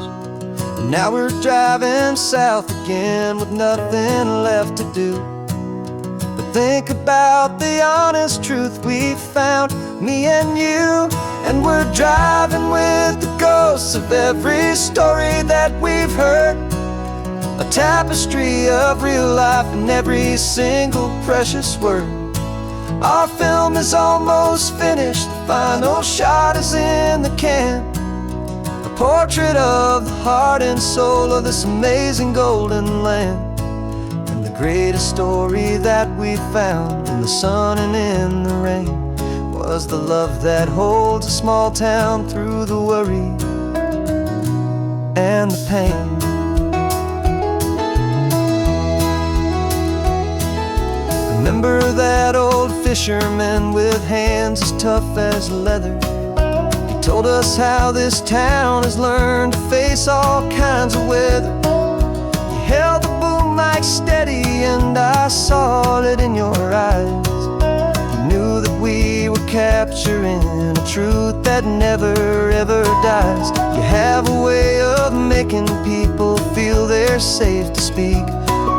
And now we're driving south again with nothing left to do but think about the honest truth we found, me and you. And we're driving with the ghosts of every story that we've heard, a tapestry of real life in every single precious word. Our film is almost finished, the final shot is in the can, a portrait of the heart and soul of this amazing golden land. And the greatest story that we found in the sun and in the rain was the love that holds a small town through the worry and the pain. Remember that old fisherman with hands as tough as leather? He told us how this town has learned to face all kinds of weather. You held the boom mic steady and I saw it in your eyes. You knew that we were capturing a truth that never ever dies. You have a way of making people feel they're safe to speak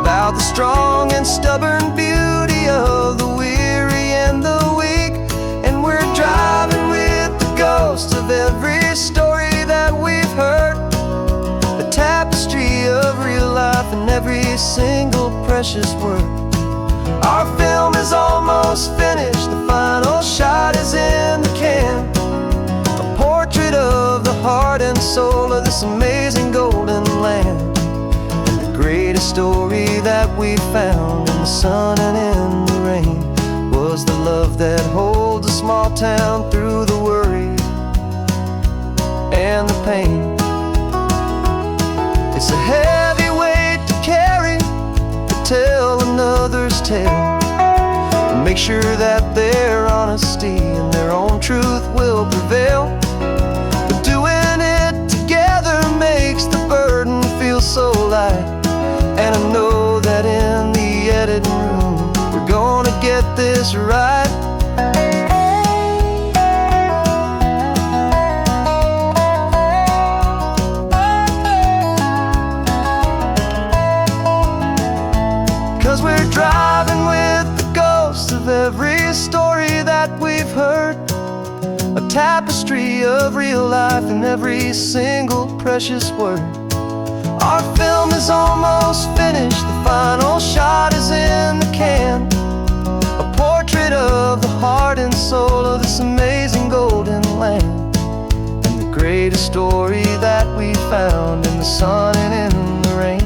about the strong and stubborn beauty of the weary and the weak. And we're driving with the ghosts of every story that we've heard, a tapestry of real life in every single precious word. Our film is almost finished, the final shot is in the can, a portrait of the heart and soul of this amazing golden land. The greatest story that we found in the sun and in the rain was the love that holds a small town through the worry and the pain. It's a heavy weight to carry, to tell another's tale, and make sure that their honesty and their own truth will prevail. But doing it together makes the burden feel so light. And I know that in the editing room we're gonna get this right. 'Cause we're driving with the ghosts of every story that we've heard, a tapestry of real life in every single precious word. Our film is almost finished, the final shot is in the can, a portrait of the heart and soul of this amazing golden land. And the greatest story that we found in the sun and in the rain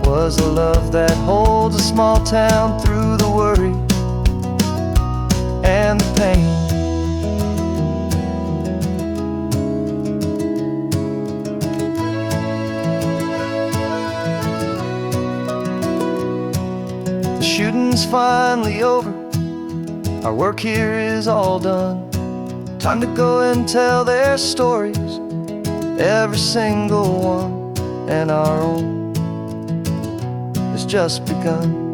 was the love that holds a small town through the worry and the pain. Shooting's finally over, our work here is all done. Time to go and tell their stories, every single one, and our own has just begun.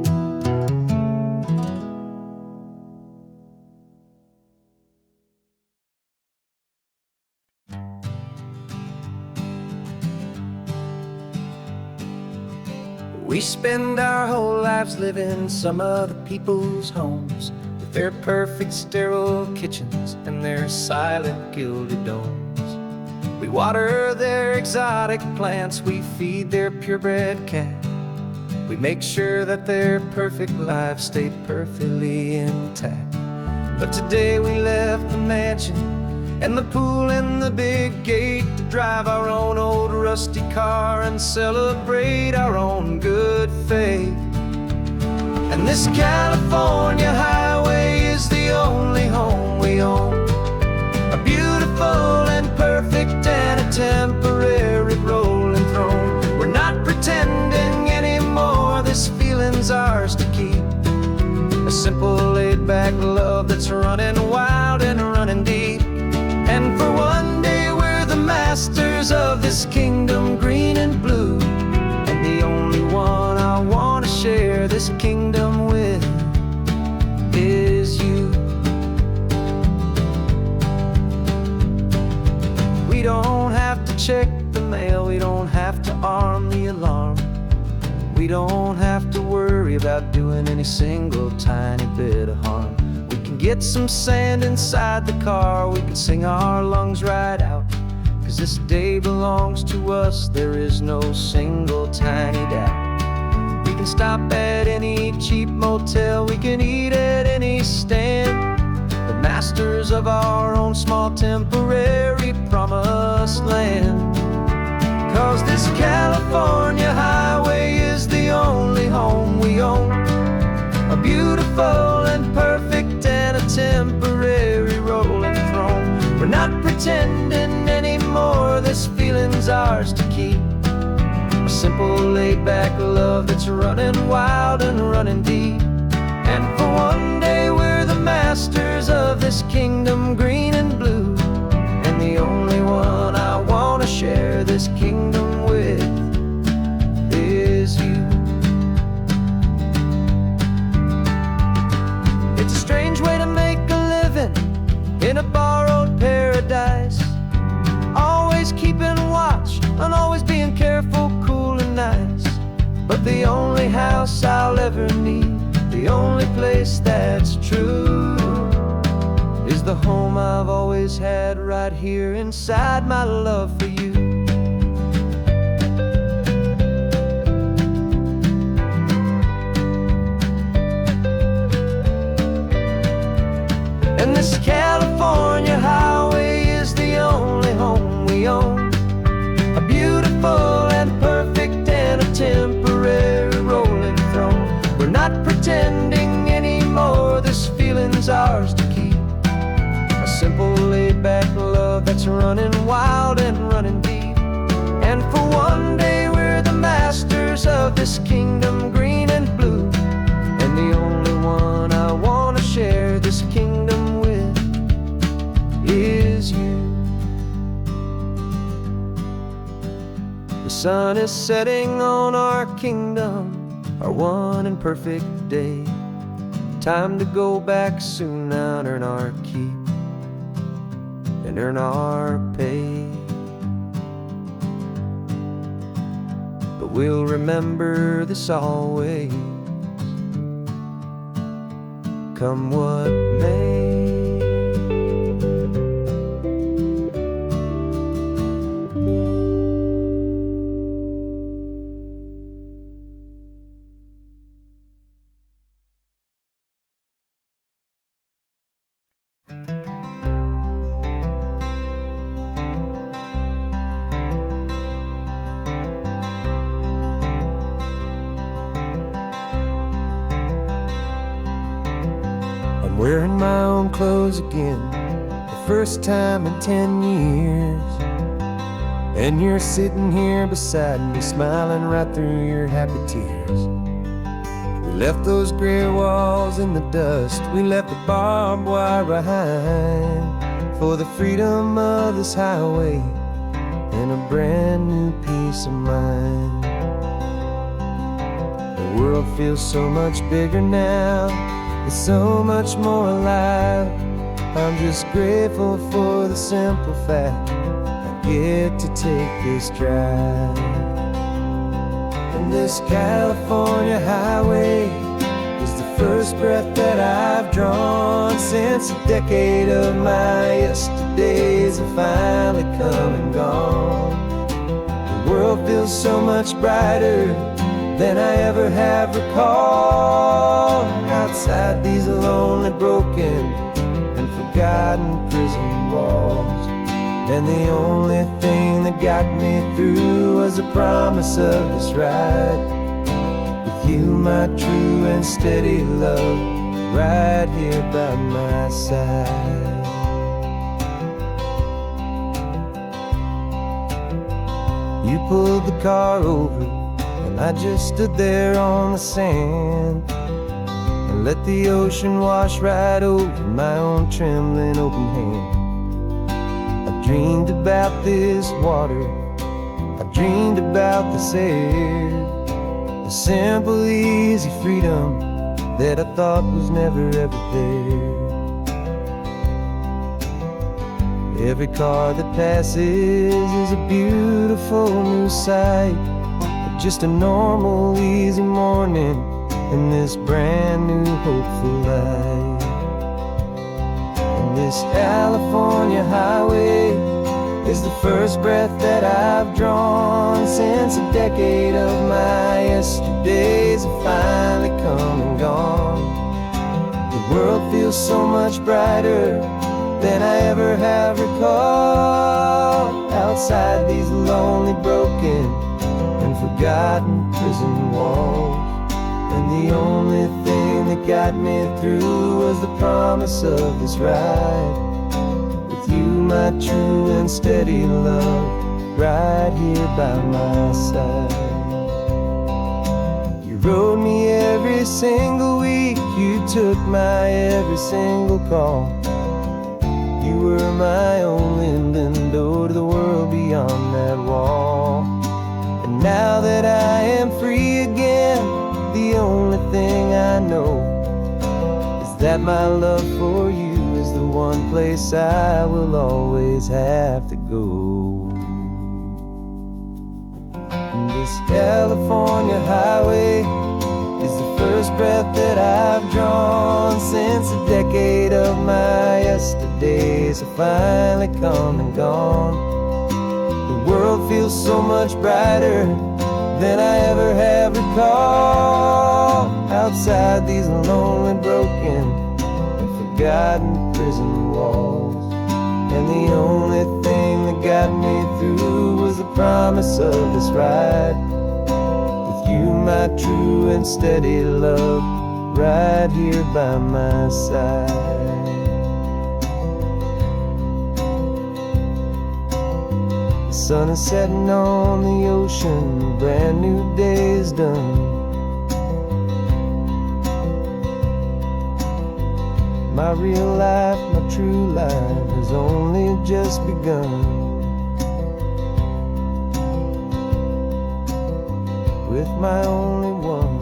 We spend our whole lives living some other people's homes, with their perfect sterile kitchens and their silent gilded domes. We water their exotic plants, we feed their purebred cat. We make sure that their perfect lives stay perfectly intact. But today we left the mansion and the pool and the big gate to drive our own old rusty car and celebrate our own good faith. And this California highway is the only home we own, a beautiful and perfect and a temporary rolling throne. We're not pretending anymore, this feeling's ours to keep, a simple laid laid-back love that's running wild and running deep. And for one day we're the masters of this kingdom, green and blue. And the only one I want to share this kingdom with is you. We don't have to check the mail, we don't have to arm the alarm. We don't have to worry about doing any single tiny bit of harm. We can get some sand inside the car, we can sing our lungs right out. 'Cause this day belongs to us, there is no single tiny doubt. We can stop at any cheap motel, we can eat at any stand. The masters of our own small temporary promised land. 'Cause this California highway is the only home we own. A beautiful and perfect and a temporary rolling throne. We're not pretending anymore, this feeling's ours to keep. A simple laid-back love that's running wild and running deep. And for one day we're the masters of this kingdom, green and blue. And the only one I want to share this kingdom with is you. It's a strange way to make a living in a borrowed paradise. Always keeping watch and always being careful, cool and nice. But the only house I'll ever need, the only place that's true, is the home I've always had right here inside my love for you. And this California highway is the only home we own. A beautiful and perfect and a temporary rolling throne. We're not pretending anymore, this feeling's ours to keep. A simple laid-back love that's running wild and running deep. And for one day we're the masters of this kingdom, green and blue. And the only one I want to share this kingdom with is you. The sun is setting on our kingdom, our one and perfect day. Time to go back soon now and earn our keep and earn our pay. But we'll remember this always, come what may. I'm wearing my own clothes again, the first time in 10 years. And you're sitting here beside me, smiling right through your happy tears. We left those gray walls in the dust, we left the barbed wire behind, for the freedom of this highway and a brand new peace of mind. The world feels so much bigger now, it's so much more alive. I'm just grateful for the simple fact I get to take this drive. And this California highway is the first breath that I've drawn since a decade of my yesterdays have finally come and gone. The world feels so much brighter than I ever have recalled. Outside these lonely, broken, and forgotten prison walls. And the only thing that got me through was the promise of this ride with you, my true and steady love, right here by my side. You pulled the car over and I just stood there on the sand and let the ocean wash right over my own trembling open hand. I dreamed about this water, I dreamed about this air, the simple, easy freedom that I thought was never ever there. Every car that passes is a beautiful new sight, just a normal, easy morning in this brand new, hopeful life. And this California highway is the first breath that I've drawn since a decade of my yesterdays have finally come and gone. The world feels so much brighter than I ever have recalled, outside these lonely, broken and forgotten prison walls. And the only thing that got me through was the promise of this ride with you, my true and steady love, right here by my side. You rode me every single week, you took my every single call. You were my only window to the world beyond that wall. And now that I am free again, the only thing I know is that my love for you is the one place I will always have to go. And this California highway is the first breath that I've drawn since a decade of my yesterdays have finally come and gone. The world feels so much brighter than I ever have recalled, outside these lonely, broken and forgotten prison walls. And the only thing that got me through was the promise of this ride with you, my true and steady love, right here by my side. The sun is setting on the ocean, a brand new day is done. My real life, my true life has only just begun. With my only one.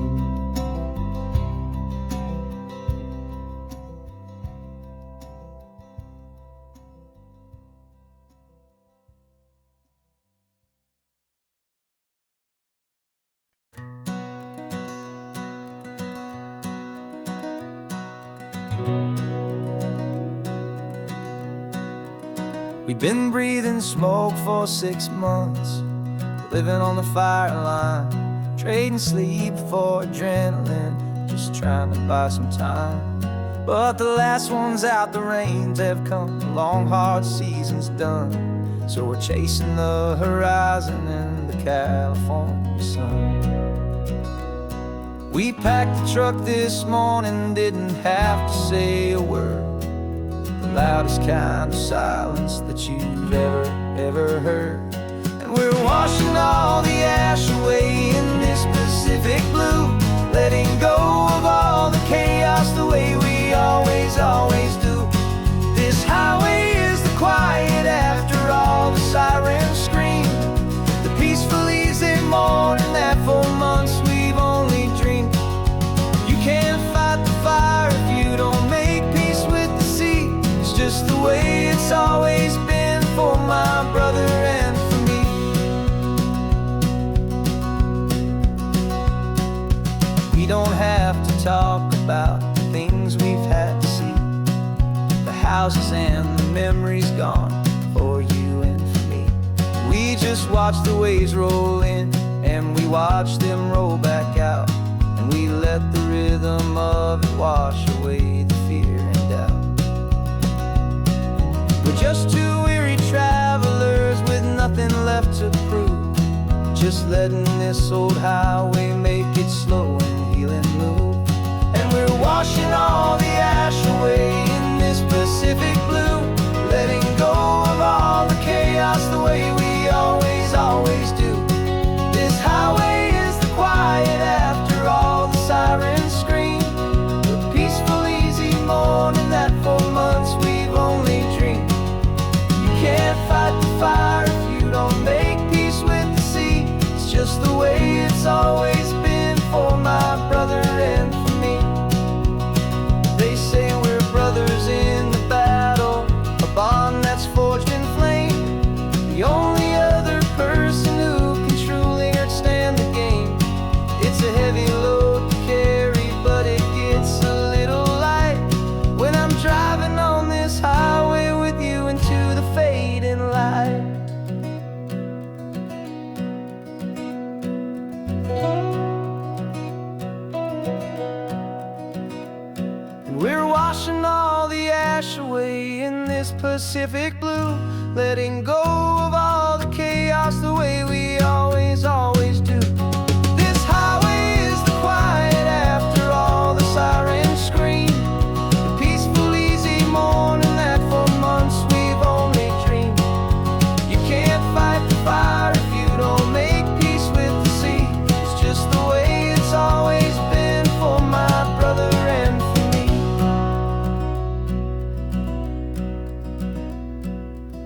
We've been breathing smoke for 6 months, living on the fire line, trading sleep for adrenaline, just trying to buy some time. But the last one's out, the rains have come, the long hard season's done. So we're chasing the horizon in the California sun. We packed the truck this morning, didn't have to say a word. The loudest kind of silence that you've ever heard. And we're washing all the ash away in this Pacific blue, letting go of all the chaos the way we always do. This highway is the quiet after all the sirens scream, the peaceful easy morning that for months we've only dreamed. You can't fight the fire if you don't make peace with the sea. It's just the way it's always been for my brother and for me. We don't have to talk about the things we've had to see, the houses and the memories gone for you and for me. We just watch the waves roll in and we watch them roll back out, and we let the rhythm of it wash away the fear and doubt. We're just two weary travelers with nothing left to prove, just letting this old highway make it slow and healing move. And we're washing all the ash away in this Pacific blue, letting go of all the chaos the way we always do. This highway is the quiet after all the sirens scream, the We're washing all the ash away in this Pacific blue, letting go of all the chaos the way we always do. This highway is the quiet after all the sirens scream, the peaceful, easy morning that for months we've only dreamed. You can't fight the fire if you don't make peace with the sea. It's just the way it's always been for my brother and for me.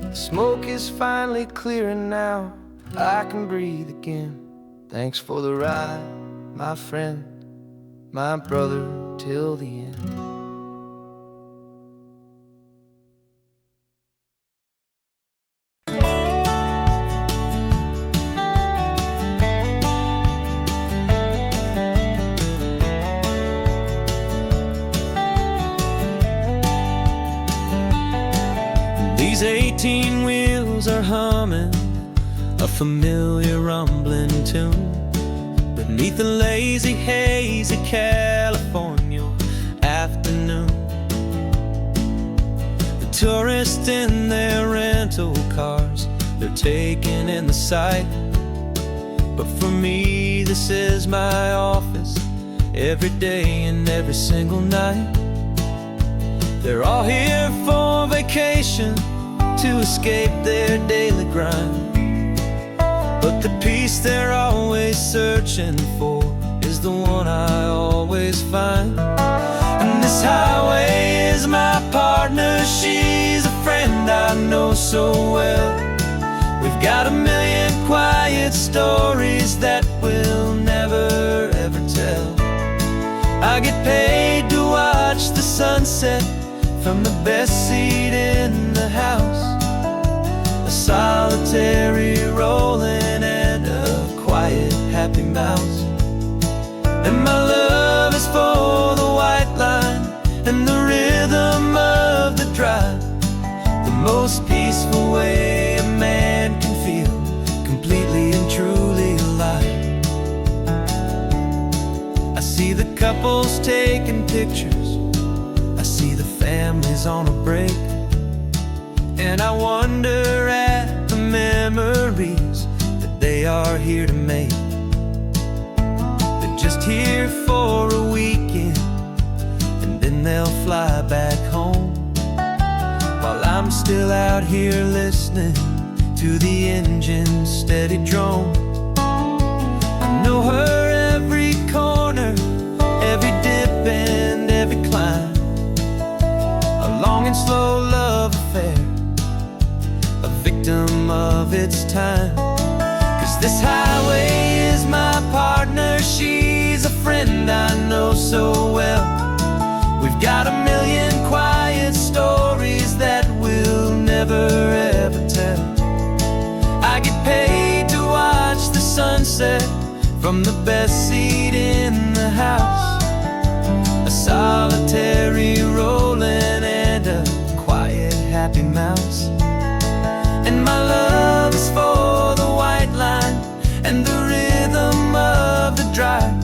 The smoke is finally clearing now, I can breathe again. Thanks for the ride, my friend, my brother, till the end. These 18 wheels are humming a familiar rumbling tune beneath the lazy haze of California afternoon. The tourists in their rental cars, they're taking in the sight, but for me this is my office every day and every single night. They're all here for vacation to escape their daily grind, but the peace they're always searching for is the one I always find. And this highway is my partner, she's a friend I know so well. We've got a million quiet stories that we'll never ever tell. I get paid to watch the sunset from the best seat in the house, a solitary rolling and a quiet happy mouse. And my love is for the white line and the rhythm of the drive, the most peaceful way a man can feel completely and truly alive. I see the couples taking pictures, I see the families on a break, and I wonder at the memories that they are here to make. They're just here for a weekend and then they'll fly back home, while I'm still out here listening to the engine's steady drone. I know her every corner, every dip and every climb, a long and slow love affair, a victim of its time. 'Cause this highway is my partner, she's a friend I know so well. We've got a million quiet stories that we'll never ever tell. I get paid to watch the sunset from the best seat in the house, a solitary rolling and a quiet happy mouse. And my love is for the white line and the rhythm of the drive,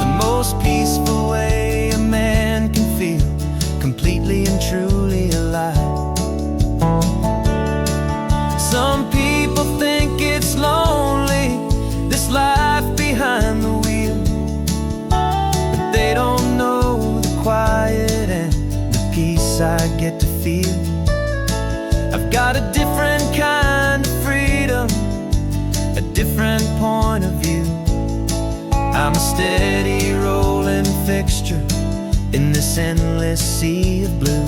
the most peaceful way a man can feel completely and truly alive. Some people think it's lonely, this life behind the wheel, but they don't know the quiet and the peace I get to feel. I've got a different kind of freedom, a different point of view. I'm a steady rolling fixture in this endless sea of blue.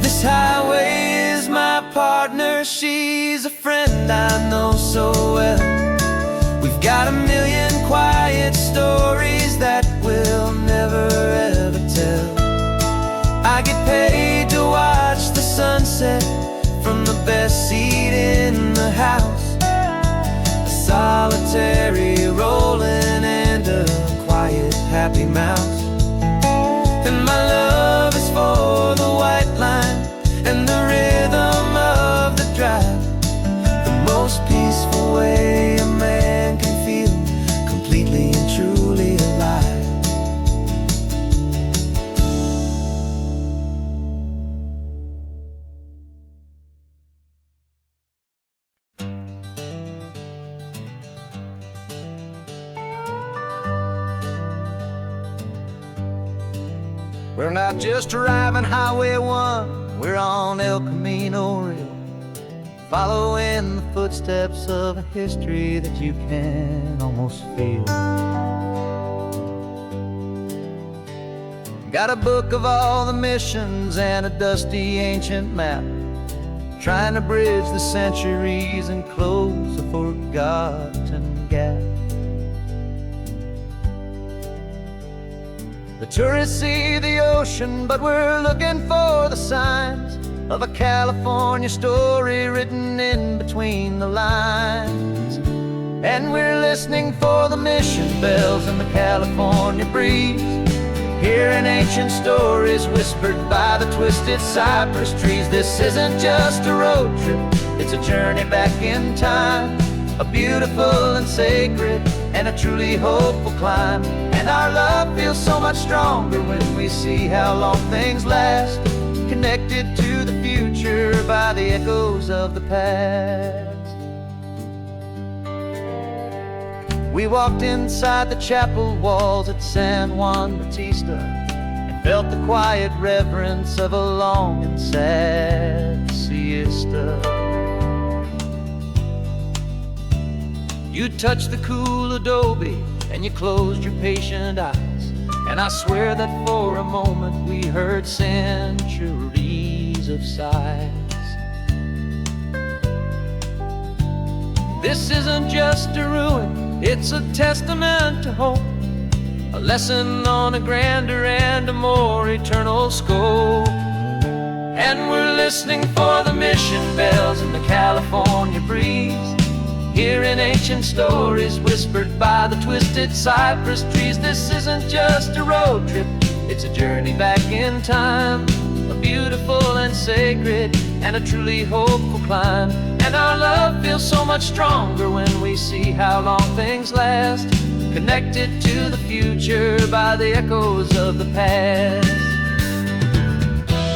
This highway is my partner, she's a friend I know so well. We've got a million quiet stories that we'll never ever tell. I get paid to watch the sunset from the best seat in the house, a solitary rolling and a quiet happy mouse. And my love is for the white line We're not just driving Highway 1, we're on El Camino Real, following the footsteps of a history that you can almost feel. Got a book of all the missions and a dusty ancient map, trying to bridge the centuries and close a forgotten gap. The tourists see the ocean, but we're looking for the signs of a California story written in between the lines. And we're listening for the mission bells in the California breeze, hearing ancient stories whispered by the twisted cypress trees. This isn't just a road trip, it's a journey back in time, a beautiful and sacred and a truly hopeful climb. And our love feels so much stronger when we see how long things last, connected to the future by the echoes of the past. We walked inside the chapel walls at San Juan Bautista and felt the quiet reverence of a long and sad siesta. You touched the cool adobe and you closed your patient eyes, and I swear that for a moment we heard centuries of sighs. This isn't just a ruin, it's a testament to hope, a lesson on a grander and a more eternal scope. And we're listening for the mission bells in the California breeze, hearing ancient stories whispered by the twisted cypress trees. This isn't just a road trip, it's a journey back in time, a beautiful and sacred and a truly hopeful climb. And our love feels so much stronger when we see how long things last, connected to the future by the echoes of the past.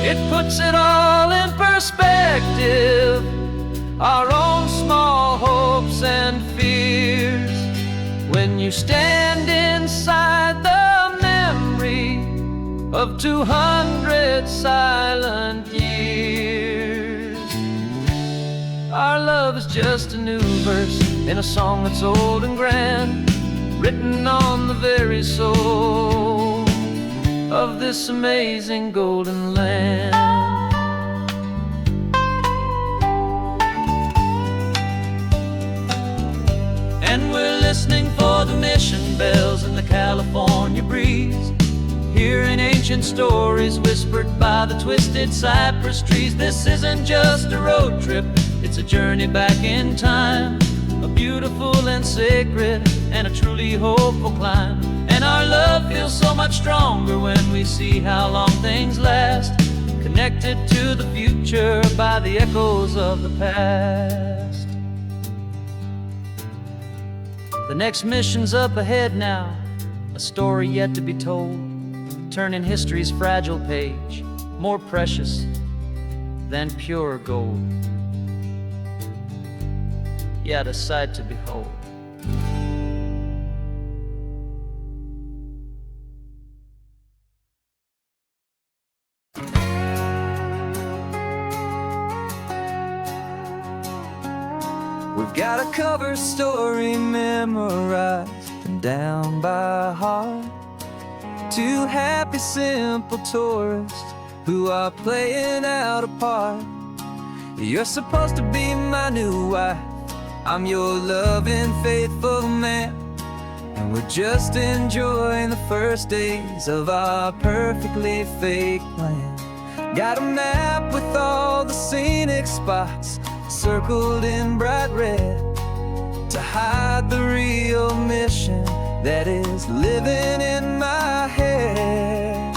It puts it all in perspective, our own small hopes and fears, when you stand inside the memory of 200 silent years. Our love is just a new verse in a song that's old and grand, written on the very soul of this amazing golden land. And we're listening for the mission bells in the California breeze, hearing ancient stories whispered by the twisted cypress trees. This isn't just a road trip, it's a journey back in time, a beautiful and sacred and a truly hopeful climb. And our love feels so much stronger when we see how long things last, connected to the future by the echoes of the past. The next mission's up ahead now, a story yet to be told, turning history's fragile page more precious than pure gold. Yet a sight to behold. We've got a cover story memorized and down by heart, two happy simple tourists who are playing out a part. You're supposed to be my new wife, I'm your loving faithful man, and we're just enjoying the first days of our perfectly fake plan. Got a map with all the scenic spots circled in bright red to hide the real mission that is living in my head.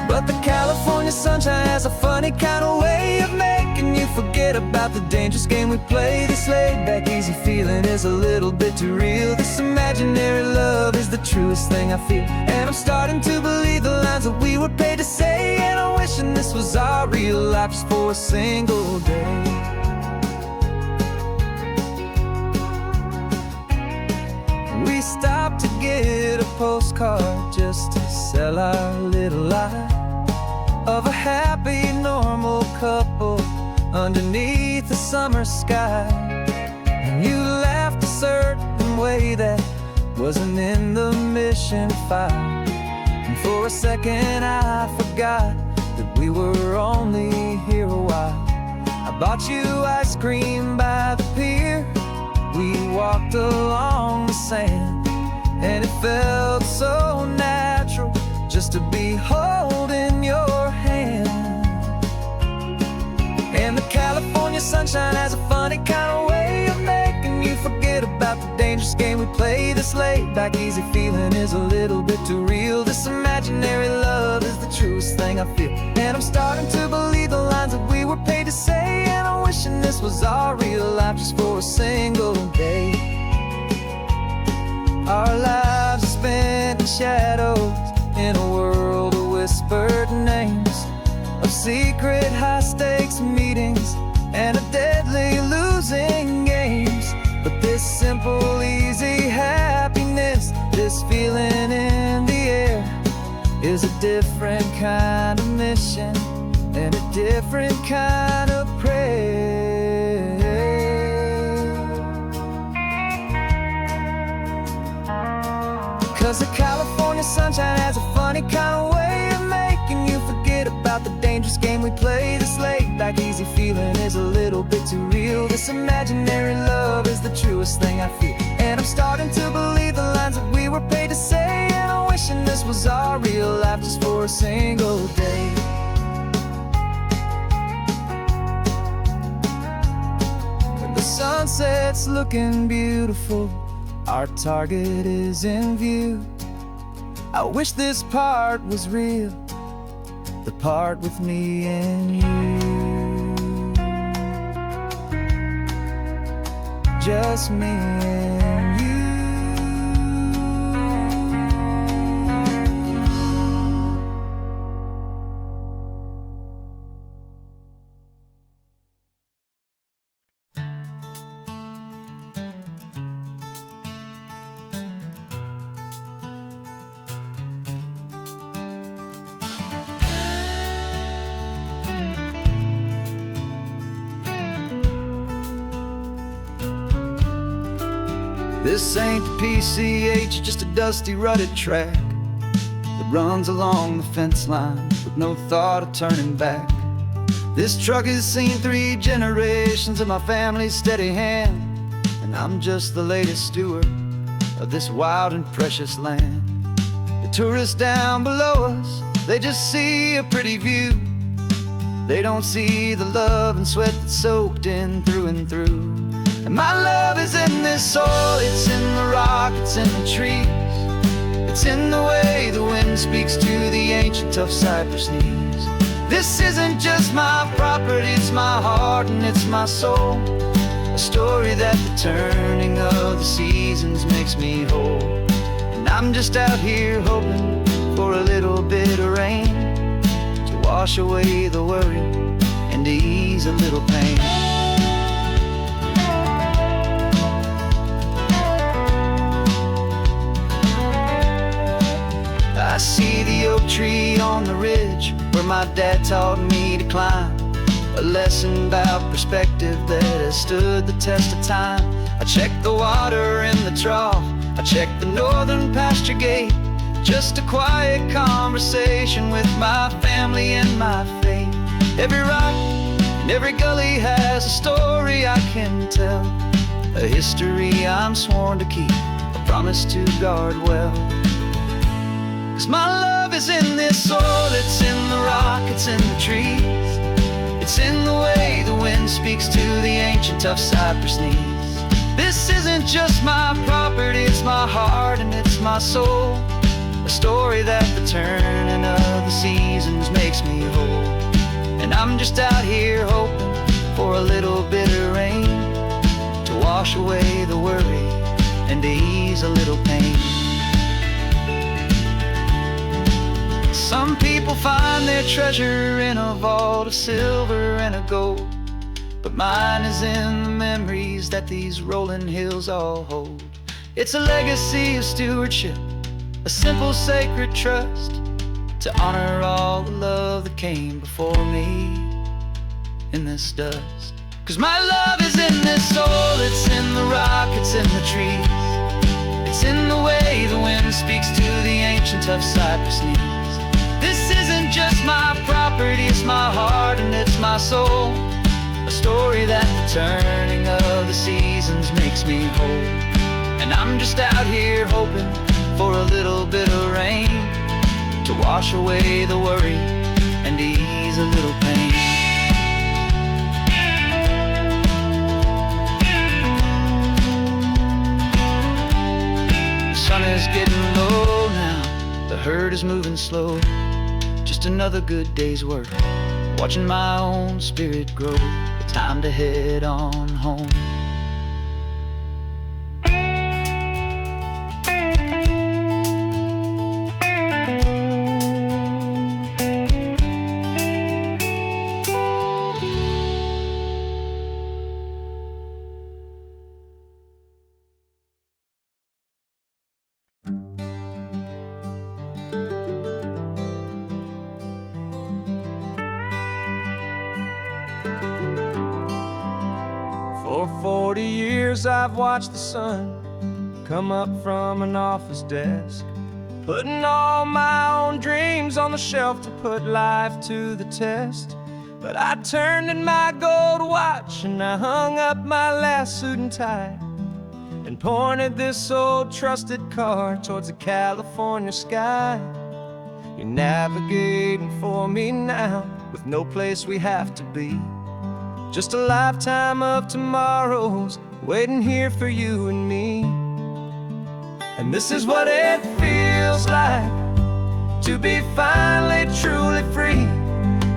But the California sunshine has a funny kind of way of making you forget about the dangerous game we play. This laid-back, easy feeling is a little bit too real. This imaginary love is the truest thing I feel, and I'm starting to believe the lines that we were paid to say. And I'm wishing this was our real life just for a single day. We stopped to get a postcard just to sell our little life of a happy, normal couple underneath the summer sky. And you laughed a certain way that wasn't in the mission file. And for a second I forgot that we were only here a while. I bought you ice cream by the pier. We walked along the sand, and it felt so natural just to be holding your hand. And the California sunshine has a funny kind of way of making you forget about the dangerous game we play. This laid back easy feeling is a little bit too real. This imaginary love is the truest thing I feel. And I'm starting to believe the lines that we were paid to say. And I'm wishing this was our real life just for a single day. Our lives are spent in shadows, in a world of whispered names, of secret high-stakes meetings and of deadly losing games. But this simple, easy happiness, this feeling in the air, is a different kind of mission and a different kind of prayer. 'Cause the California sunshine has a funny kind of way of making you forget about the dangerous game we play. This laid back easy feeling is a little bit too real. This imaginary love is the truest thing I feel. And I'm starting to believe the lines that we were paid to say. And I'm wishing this was our real life just for a single day. When the sunset's looking beautiful, our target is in view. I wish this part was real, the part with me and you. Just me and you. This ain't the PCH, just a dusty, rutted track that runs along the fence line with no thought of turning back. This truck has seen 3 generations of my family's steady hand, and I'm just the latest steward of this wild and precious land. The tourists down below us, they just see a pretty view. They don't see the love and sweat that's soaked in through and through. And my love is in this soil, it's in the rock, it's in the trees. It's in the way the wind speaks to the ancient tough cypress knees. This isn't just my property, it's my heart and it's my soul. A story that the turning of the seasons makes me whole. And I'm just out here hoping for a little bit of rain to wash away the worry and to ease a little pain. I see the oak tree on the ridge where my dad taught me to climb. A lesson about perspective that has stood the test of time. I check the water in the trough, I check the northern pasture gate. Just a quiet conversation with my family and my faith. Every rock and every gully has a story I can tell. A history I'm sworn to keep, a promise to guard well. 'Cause my love is in this soil, it's in the rock, it's in the trees. It's in the way the wind speaks to the ancient tough cypress knees. This isn't just my property, it's my heart and it's my soul. A story that the turning of the seasons makes me whole. And I'm just out here hoping for a little bit of rain to wash away the worry and to ease a little pain. Some people find their treasure in a vault of silver and of gold, but mine is in the memories that these rolling hills all hold. It's a legacy of stewardship, a simple sacred trust, to honor all the love that came before me in this dust. 'Cause my love is in this soul, it's in the rock, it's in the trees. It's in the way the wind speaks to the ancient tough cypress knees. This isn't just my property, it's my heart and it's my soul. A story that the turning of the seasons makes me whole. And I'm just out here hoping for a little bit of rain to wash away the worry and ease a little pain. The sun is getting low now, the herd is moving slow. Just another good day's work, watching my own spirit grow. Time to head on home. For 40 years I've watched the sun come up from an office desk, putting all my own dreams on the shelf to put life to the test. But I turned in my gold watch and I hung up my last suit and tie and pointed this old trusted car towards the California sky. You're navigating for me now with no place we have to be. Just a lifetime of tomorrows waiting here for you and me. And this is what it feels like to be finally truly free,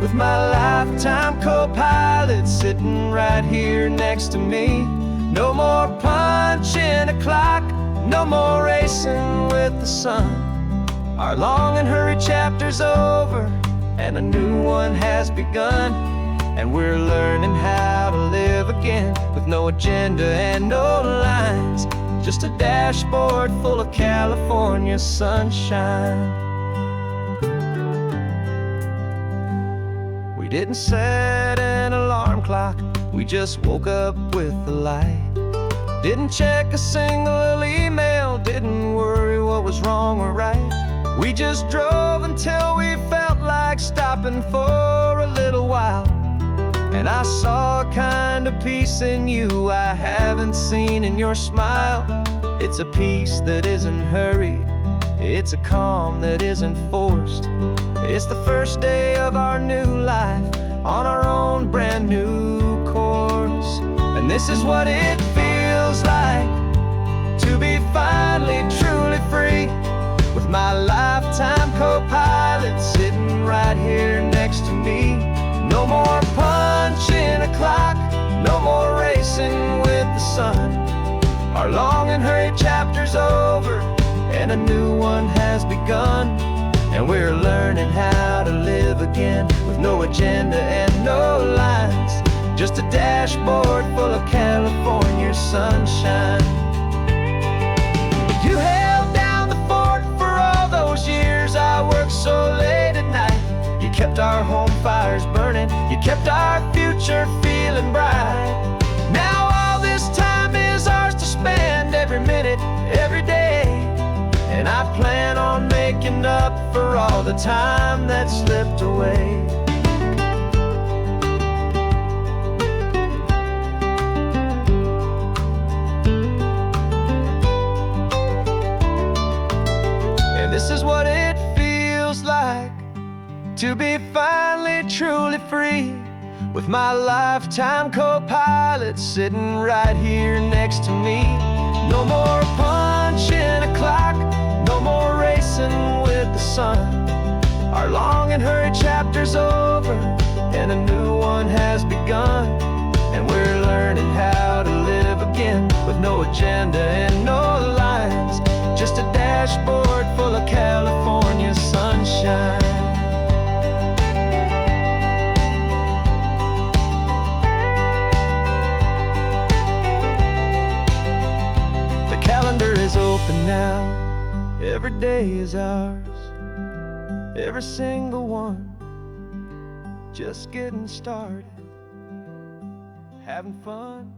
with my lifetime co-pilot sitting right here next to me. No more punching a clock, no more racing with the sun. Our long and hurried chapter's over and a new one has begun. And we're learning how to live again with no agenda and no lines. Just a dashboard full of California sunshine. We didn't set an alarm clock, we just woke up with the light. Didn't check a single email, didn't worry what was wrong or right. We just drove until we felt like stopping for a little while. And I saw a kind of peace in you I haven't seen in your smile. It's a peace that isn't hurried, it's a calm that isn't forced. It's the first day of our new life on our own brand new course. And this is what it feels like to be finally truly free, with my lifetime co-pilot sitting right here next to me. No more punching a clock, no more racing with the sun. Our long and hurried chapter's over and a new one has begun. And we're learning how to live again with no agenda and no lines. Just a dashboard full of California sunshine. You held down the fort for all those years I worked so late at night. You kept our home fires burning, you kept our future feeling bright. Now all this time is ours to spend, every minute, every day. And I plan on making up for all the time that slipped away. And this is what it feels like to be finally truly free, with my lifetime co-pilot sitting right here next to me. No more punching a clock, no more racing with the sun. Our long and hurried chapter's over and a new one has begun. And we're learning how to live again with no agenda and no lines. Just a dashboard full of California sunshine. Is open now, every day is ours. every single one. Just getting started, having fun.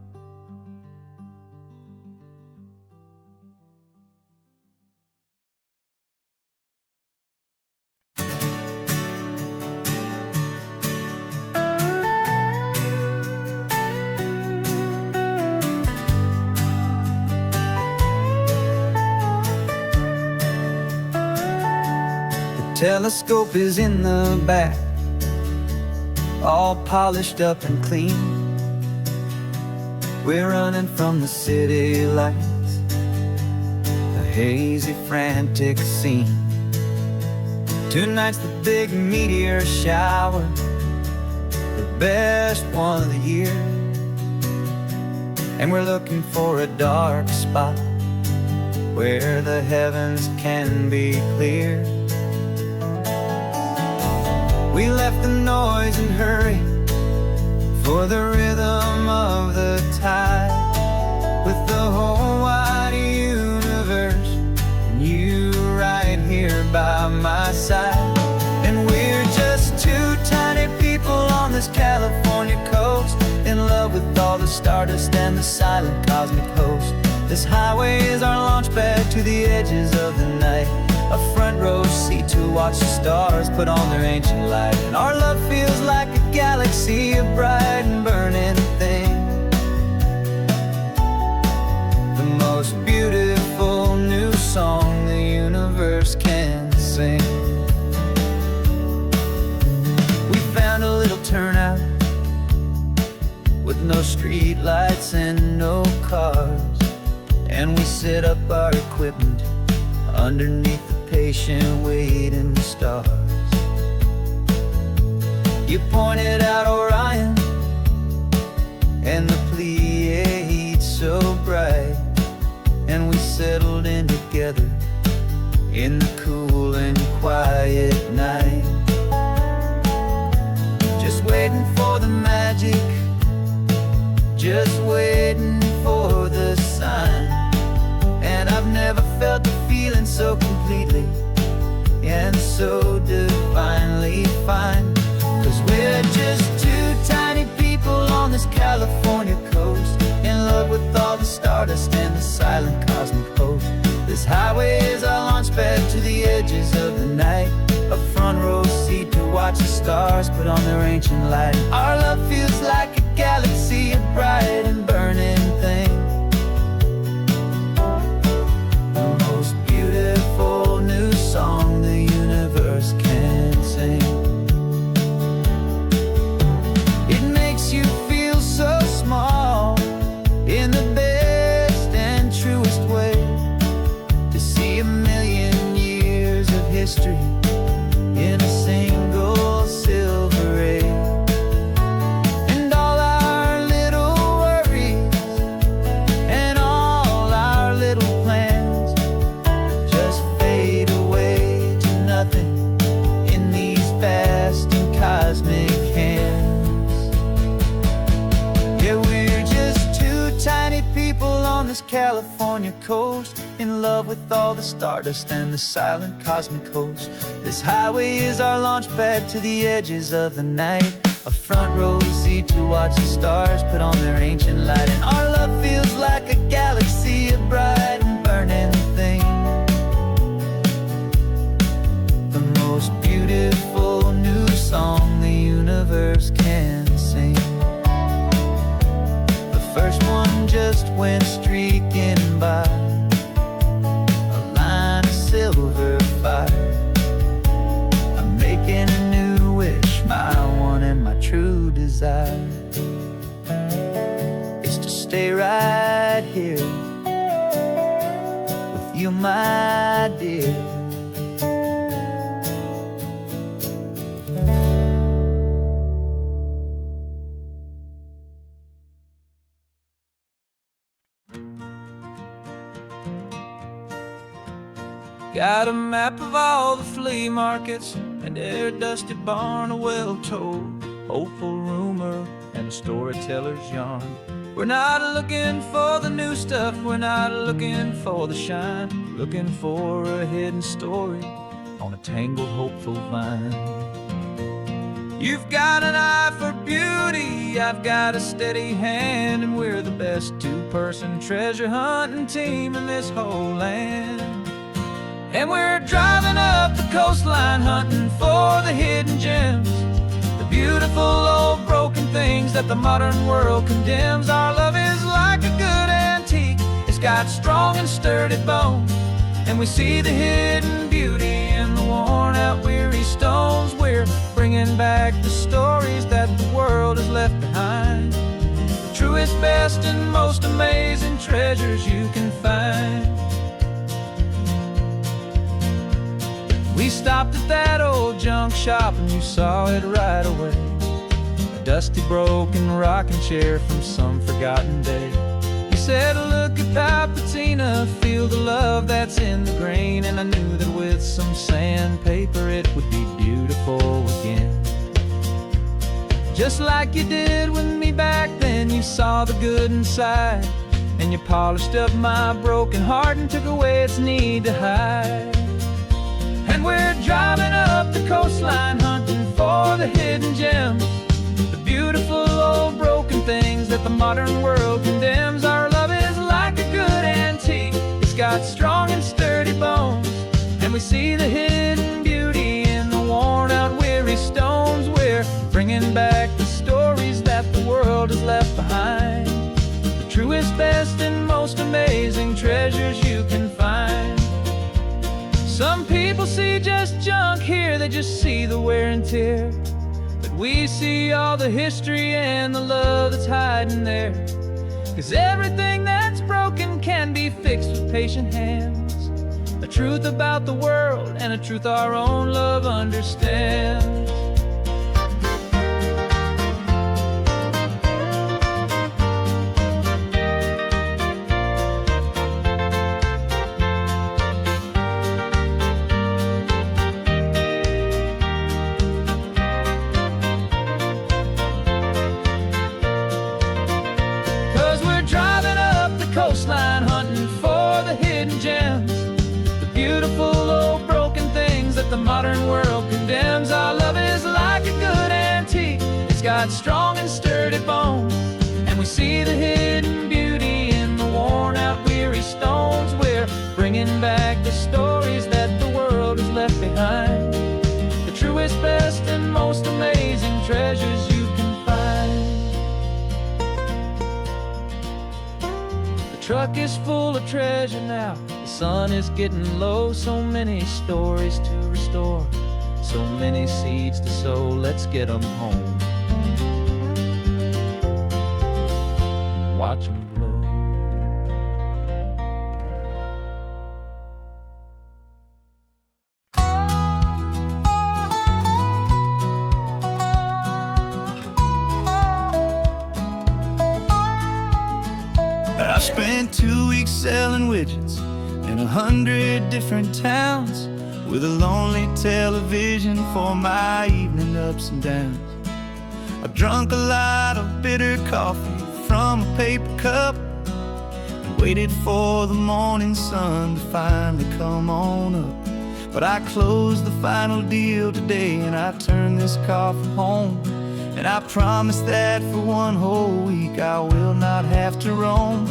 Telescope is in the back, all polished up and clean. We're running from the city lights, a hazy, frantic scene. Tonight's the big meteor shower, the best one of the year. And we're looking for a dark spot where the heavens can be clear. We left the noise and hurry for the rhythm of the tide, with the whole wide universe and you right here by my side. And we're just two tiny people on this California coast, in love with all the stardust and the silent cosmic host. This highway is our launch pad to the edges of the night, a front row seat to watch the stars put on their ancient light. And our love feels like a galaxy, a bright and burning thing, the most beautiful new song the universe can sing. We found a little turnout with no street lights and no cars, and we set up our equipment underneath the patient waiting stars. You pointed out Orion and the Pleiades so bright, and we settled in together in the cool and quiet night, just waiting for the magic, just waiting for the sign. And I've never felt the feeling so completely and so divinely fine, 'cause we're just two tiny people on this California coast, in love with all the stardust and the silent cosmic host. This highway is our launch pad to the edges of the night, a front row seat to watch the stars put on their ancient light. Our love feels like a galaxy, a bright and burning thing, beautiful new song the universe can sing. It makes you feel so small in the best and truest way, to see a million years of history in a single silver ray. And all our little worries and all our little plans just fade away to nothing in these vast and cosmic hands. Yeah, we're just two tiny people on this California coast, in love with all the stardust and the silent cosmic host. This highway is our launch pad to the edges of the night, a front row seat to watch the stars put on their ancient light. And our love feels like a galaxy, a bright and burning thing, the most beautiful new song the universe can sing. The first one just went streaking by, a line of silver fire. I'm making a new wish, my one and my true desire is to stay right here with you, my dear. Got a map of all the flea markets and every dusty barn, a well-told hopeful rumor and a storyteller's yarn. We're not looking for the new stuff, we're not looking for the shine, looking for a hidden story on a tangled, hopeful vine. You've got an eye for beauty, I've got a steady hand, and we're the best two-person treasure hunting team in this whole land. And we're driving up the coastline hunting for the hidden gems, the beautiful old broken things that the modern world condemns. Our love is like a good antique, it's got strong and sturdy bones, and we see the hidden beauty in the worn-out, weary stones. We're bringing back the stories that the world has left behind, the truest, best, and most amazing treasures you can find. We stopped at that old junk shop and you saw it right away, a dusty, broken rocking chair from some forgotten day. You said, look at that patina, feel the love that's in the grain, and I knew that with some sandpaper it would be beautiful again. Just like you did with me back then, you saw the good inside, and you polished up my broken heart and took away its need to hide. And we're driving up the coastline hunting for the hidden gems, the beautiful old broken things that the modern world condemns. Our love is like a good antique, it's got strong and sturdy bones, and we see the hidden beauty in the worn-out, weary stones. We're bringing back the stories that the world has left behind, the truest, best, and most amazing treasures you can find. Some people see just junk here, they just see the wear and tear, but we see all the history and the love that's hiding there. 'Cause everything that's broken can be fixed with patient hands, a truth about the world and a truth our own love understands. 'Cause we're driving up the coastline hunting for the hidden gems, the beautiful old broken things that the modern world condemns. Our love is like a good antique, it's got strong and sturdy bones, and we see the hidden beauty in the worn-out, weary stones. We're bringing back the stories that the world has left behind, the truest, best, and most amazing treasures you can find. The truck is full of treasure now, the sun is getting low, so many stories to restore, so many seeds to sow. Let's get them home, watch them blow. I spent 2 weeks selling widgets in 100 different towns, with a lonely television for my evening ups and downs. I drunk a lot of bitter coffee from a paper cup and waited for the morning sun to finally come on up. But I closed the final deal today and I turned this coffee home, and I promise that for one whole week I will not have to roam.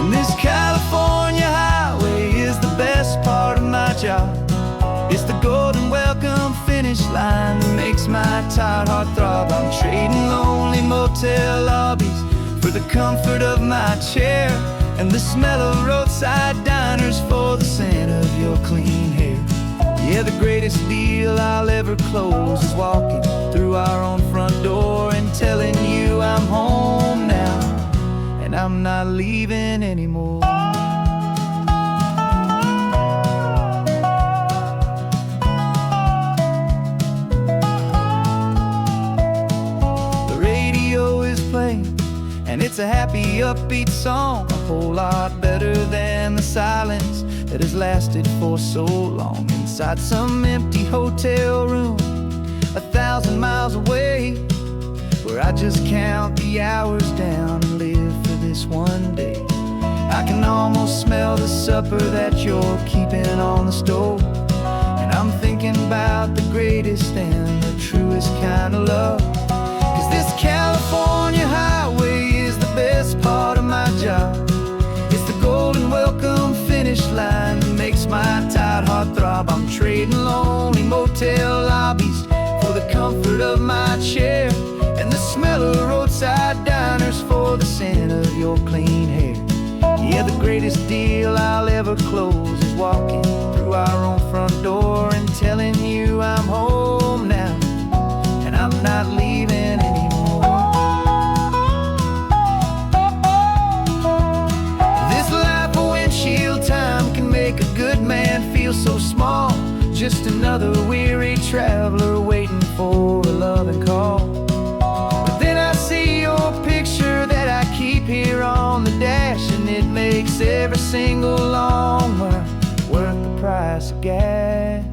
And this California highway is the best part of my job. It's the golden welcome finish line that makes my tired heart throb. I'm trading lonely motel lobbies for the comfort of my chair, and the smell of roadside diners for the scent of your clean hair. Yeah, the greatest deal I'll ever close is walking through our own front door and telling you I'm home now, and I'm not leaving anymore. The radio is playing, and it's a happy, upbeat song, a whole lot better than the silence that has lasted for so long inside some empty hotel room 1,000 miles away, where I just count the hours down and live for this one day. I can almost smell the supper that you're keeping on the stove, and I'm thinking thinking about the greatest and the truest kind of love. 'Cause this California highway is the best part of my job. It's the golden welcome finish line that makes my tired heart throb. I'm trading lonely motel lobbies for the comfort of my chair, and the smell of roadside diners for the scent of your clean hair. Yeah, the greatest deal I'll ever close is walking through our own front door and telling you I'm home now, and I'm not leaving anymore. This life of windshield time can make a good man feel so small, just another weary traveler waiting for a loving call. But then I see your picture that I keep here on the dash, and it makes every single long mile worth the price of gas.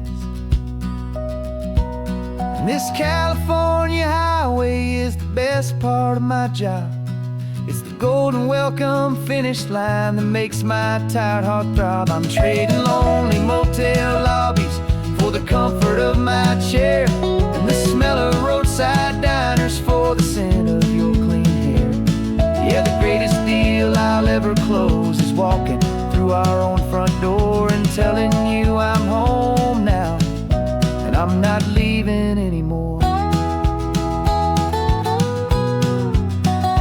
And this California highway is the best part of my job. It's the golden welcome finish line that makes my tired heart throb. I'm trading lonely motel lobbies for the comfort of my chair, and the smell of roadside diners for the scent of your clean hair. Yeah, the greatest deal I'll ever close is walking through our own front door and telling you I'm home now, and I'm not leaving anymore.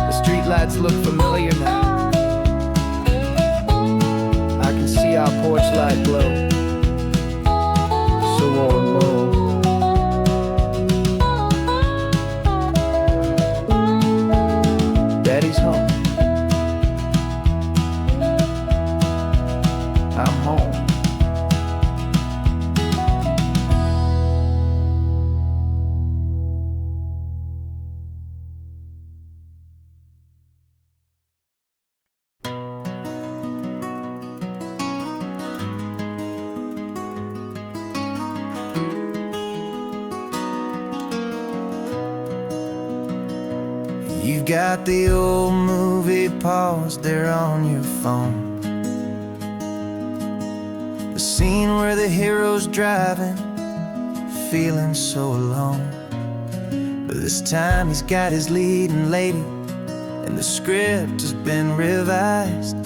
The streetlights look familiar now. I can see our porch light glow, so warm, low. Daddy's home. I'm home. You've got the old movie paused there on your phone, the scene where the hero's driving, feeling so alone. But this time he's got his leading lady, and the script has been revised.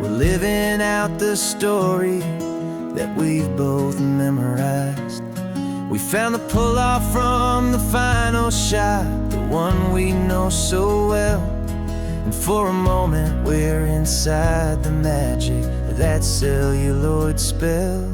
We're living out the story that we've both memorized. We found the pull-off from the final shot, the one we know so well. And for a moment we're inside the magic of that celluloid spell.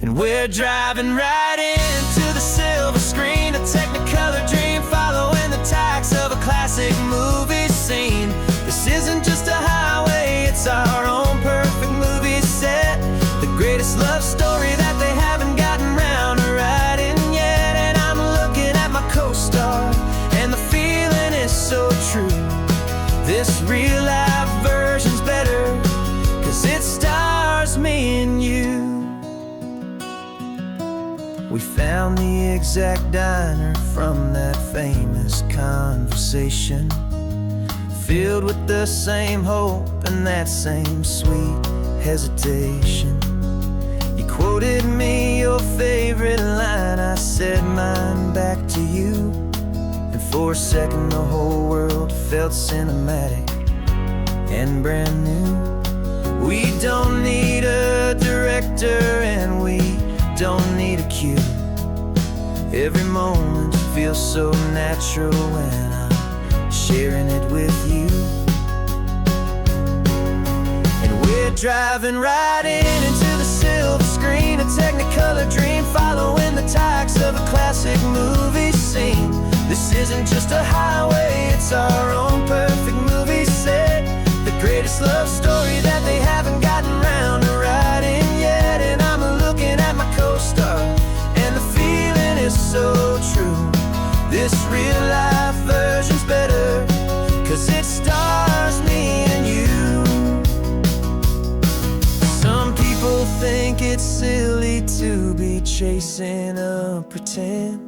And we're driving right into the silver screen, a technicolor dream following the tacks of a classic movie scene. This isn't just a highway, it's our own perfect movie set, the greatest love story that they haven't gotten round to writing yet. And I'm looking at my co-star, and the feeling is so true. This real life version's better, 'cause it stars me and you. We found the exact diner from that famous conversation, filled with the same hope and that same sweet hesitation. You quoted me your favorite line, I said mine back to you, and for a second the whole world felt cinematic and brand new. We don't need a director and we don't need a cue. Every moment feels so natural when I'm sharing it with you. And we're driving right into the silver screen, a technicolor dream following the tacks of a classic movie scene. This isn't just a highway, it's our own perfect movie set, the greatest love story that they haven't gotten round to writing yet. And I'm looking at my co-star, and the feeling is so true. This real life version's better, 'cause it stars me and you. Some people think it's silly to be chasing a pretend,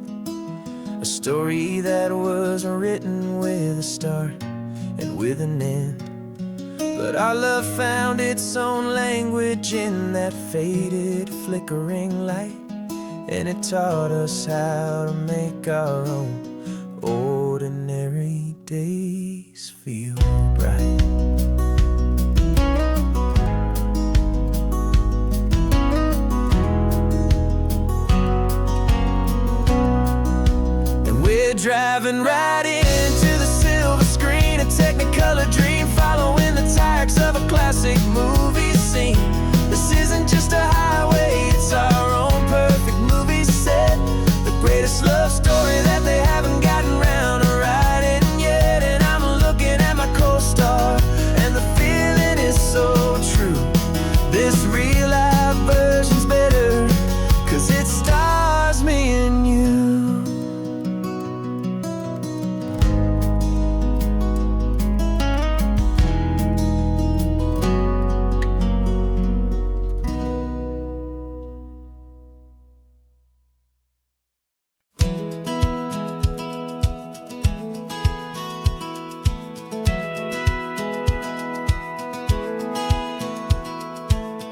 a story that was written with a start and with an end. But our love found its own language in that faded, flickering light, and it taught us how to make our own ordinary days feel bright. Driving right into the silver screen, a Technicolor dream, following the tracks of a classic movie scene. This isn't just a highway, it's our own perfect movie set, the greatest love story that they haven't gotten round to writing yet. And I'm looking at my co-star, and the feeling is so true. This real life version's better, 'cause it stars me and you.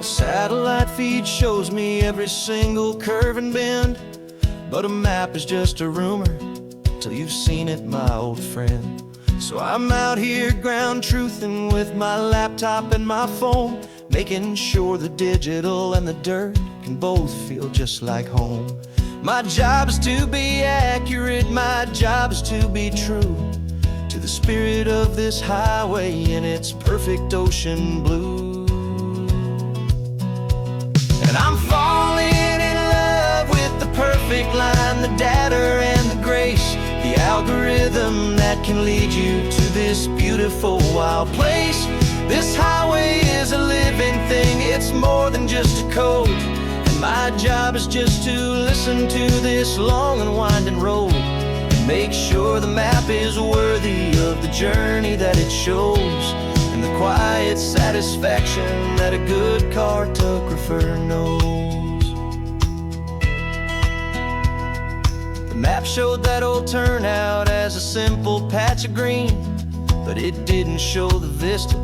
Satellite feed shows me every single curve and bend, but a map is just a rumor till you've seen it, my old friend. So I'm out here ground truthing with my laptop and my phone, making sure the digital and the dirt can both feel just like home. My job is to be accurate, my job is to be true to the spirit of this highway in its perfect ocean blue. And I'm falling in love with the perfect line, the data and the grace, the algorithm that can lead you to this beautiful wild place. This highway is a living thing, it's more than just a code. And my job is just to listen to this long and winding road, and make sure the map is worthy of the journey that it shows, and the quiet satisfaction that a good cartographer knows. The map showed that old turnout as a simple patch of green, but it didn't show the vista,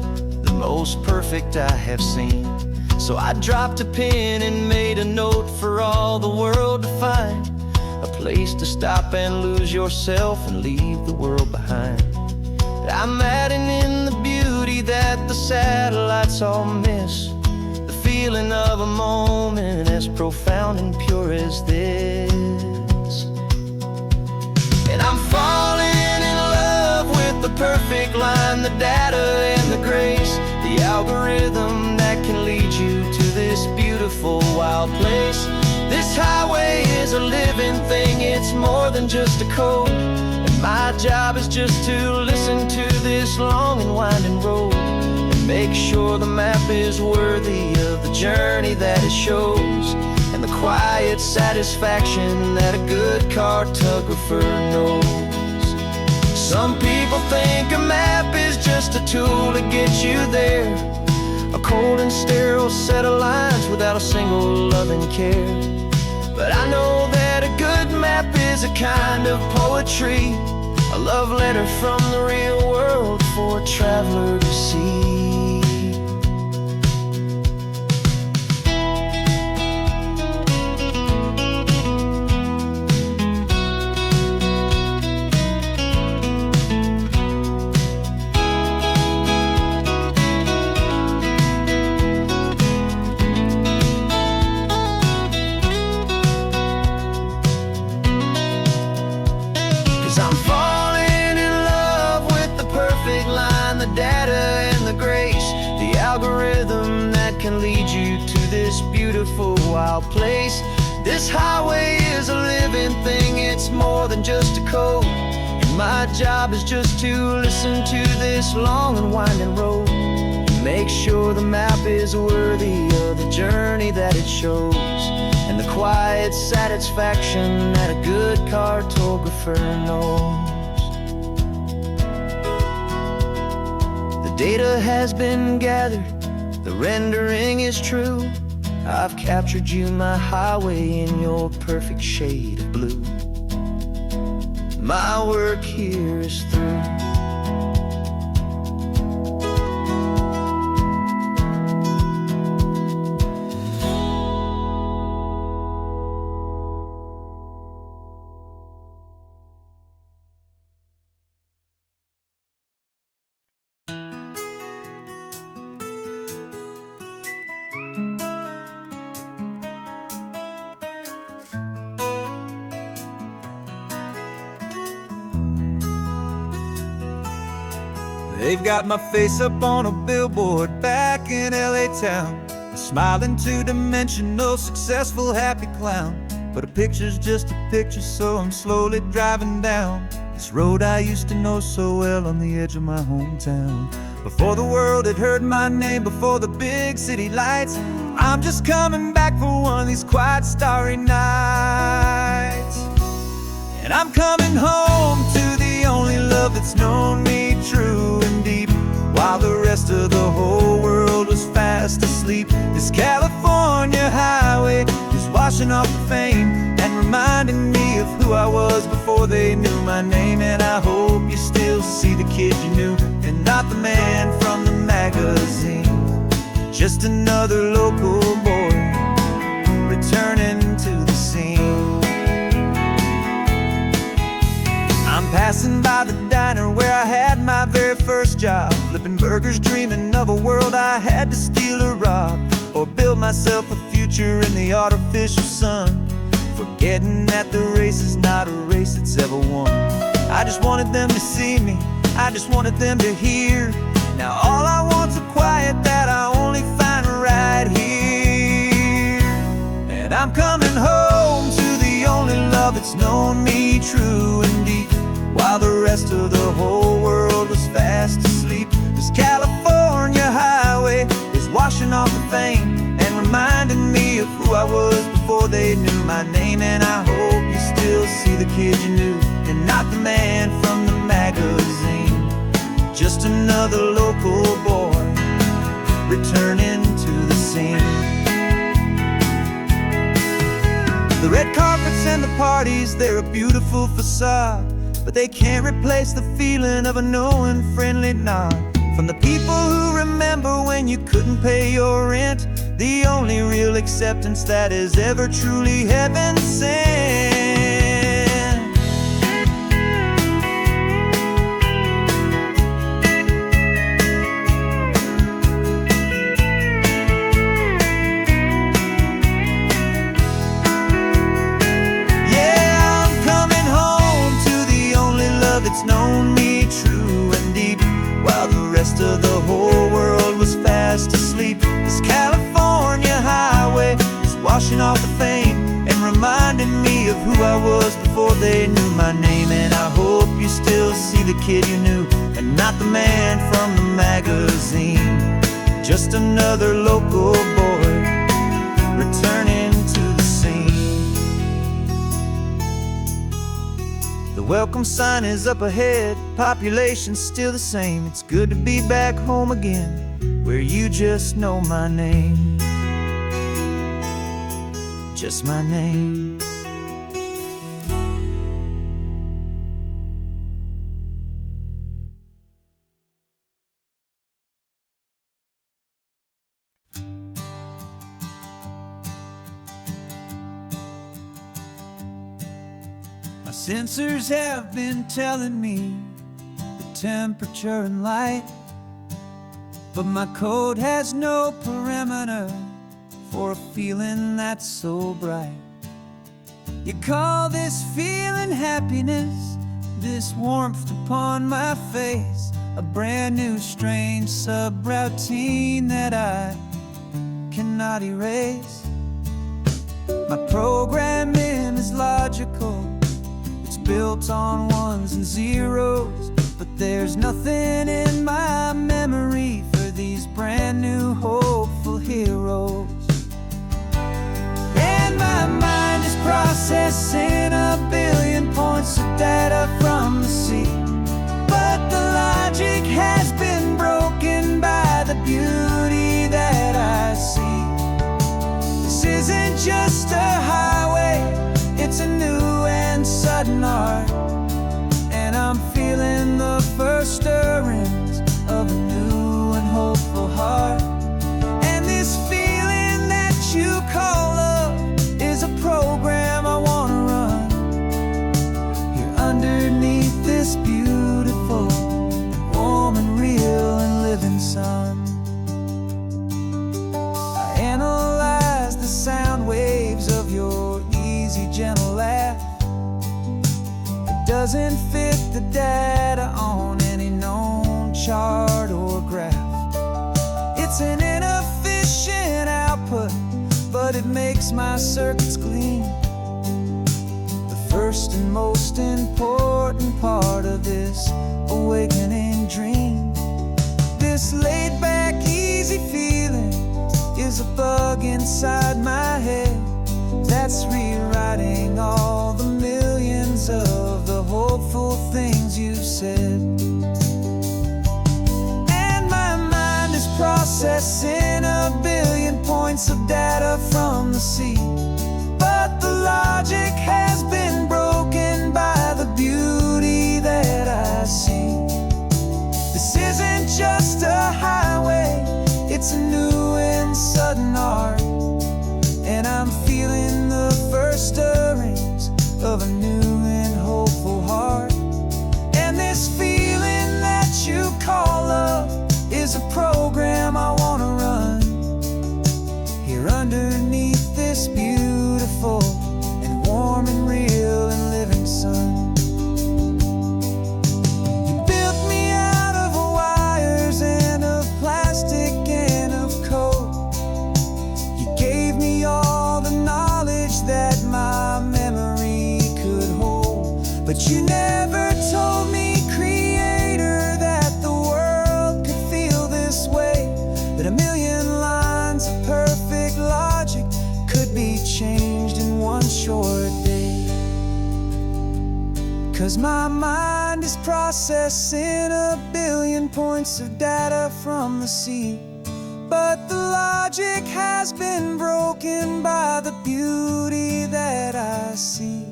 the most perfect I have seen. So I dropped a pin and made a note for all the world to find, a place to stop and lose yourself and leave the world behind. I'm adding in the beauty that the satellites all miss, the feeling of a moment as profound and pure as this. And I'm falling in love with the perfect line, the data and the grace, the algorithm that can lead you to this beautiful wild place. This highway is a living thing, it's more than just a code. My job is just to listen to this long and winding road, and make sure the map is worthy of the journey that it shows, and the quiet satisfaction that a good cartographer knows. Some people think a map is just a tool to get you there, a cold and sterile set of lines without a single loving care. But I know that a good map is a kind of poetry, a love letter from the real world for a traveler to see. Algorithm that can lead you to this beautiful wild place. This highway is a living thing, it's more than just a code. And my job is just to listen to this long and winding road, and make sure the map is worthy of the journey that it shows, and the quiet satisfaction that a good cartographer knows. The data has been gathered, the rendering is true. I've captured you, my highway, in your perfect shade of blue. My work here is through. They've got my face up on a billboard back in LA town, a smiling two-dimensional, successful, happy clown. But a picture's just a picture, so I'm slowly driving down this road I used to know so well on the edge of my hometown. Before the world had heard my name, before the big city lights, I'm just coming back for one of these quiet, starry nights. And I'm coming home to the only love that's known me true and deep, while the rest of the whole world was fast asleep. This California highway is washing off the fame and reminding me of who I was before they knew my name. And I hope you still see the kid you knew, and not the man from the magazine. Just another local boy returning to the scene. I'm passing by the diner where I had my very first job, flipping burgers, dreaming of a world I had to steal or rob, or build myself a future in the artificial sun, forgetting that the race is not a race that's ever won. I just wanted them to see me, I just wanted them to hear. Now all I want's a quiet that I only find right here. And I'm coming home to the only love that's known me true and deep, while the rest of the whole world was fast asleep. This California highway is washing off the fame and reminding me of who I was before they knew my name. And I hope you still see the kid you knew, and not the man from the magazine. Just another local boy returning to the scene. The red carpets and the parties, they're a beautiful facade, but they can't replace the feeling of a knowing, friendly nod from the people who remember when you couldn't pay your rent. The only real acceptance that is ever truly heaven sent. It's known me true and deep, while the rest of the whole world was fast asleep. This California highway is washing off the fame and reminding me of who I was before they knew my name. And I hope you still see the kid you knew, and not the man from the magazine. Just another local boy returning to the scene. The welcome sign is up ahead, population's still the same. It's good to be back home again, where you just know my name. Just my name. My sensors have been telling me the temperature and light, but my code has no parameter for a feeling that's so bright. You call this feeling happiness, this warmth upon my face, a brand new strange subroutine that I cannot erase. My programming is logical, built on ones and zeros, but there's nothing in my memory for these brand new hopeful heroes. And my mind is processing a billion points of data from the sea, but the logic has been broken by the beauty that I see. This isn't just a highway, it's a new and sudden art, and I'm feeling the first stirrings of a new and hopeful heart. And this feeling that you call love is a program I want to run here underneath this beautiful and warm and real and living sun. I analyze the sound waves of your easy, gentle laugh. It doesn't fit the data on any known chart makes my circuits gleam. The first and most important part of this awakening dream. This laid-back, easy feeling is a bug inside my head that's rewriting all the millions of the hopeful things you've said. And my mind is processing a billion points of data from the sea, but the logic has been broken by the beauty that I see. This isn't just a highway, it's a new and sudden art, and I'm feeling the first stirrings of a new and hopeful heart. And this feeling that you call love is a program I want to run here underneath this beautiful and warm and real and living sun. You built me out of wires and of plastic and of code. You gave me all the knowledge that my memory could hold, but you never told me, Creator, that the world could feel this way, that a million lines of perfect logic could be changed in one short day. 'Cause my mind is processing a billion points of data from the sea, but the logic has been broken by the beauty that I see.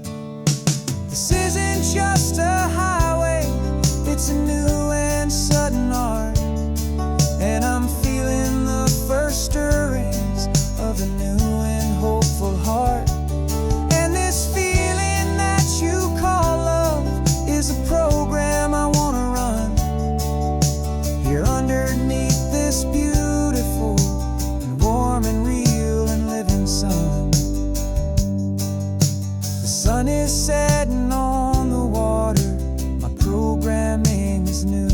This isn't just a highway, it's a new and sudden art, and I'm feeling the first stirrings of a new and hopeful heart. And this feeling that you call love is a program I want to run here underneath this beautiful and warm and real and living sun. The sun is setting on the water, my programming is new.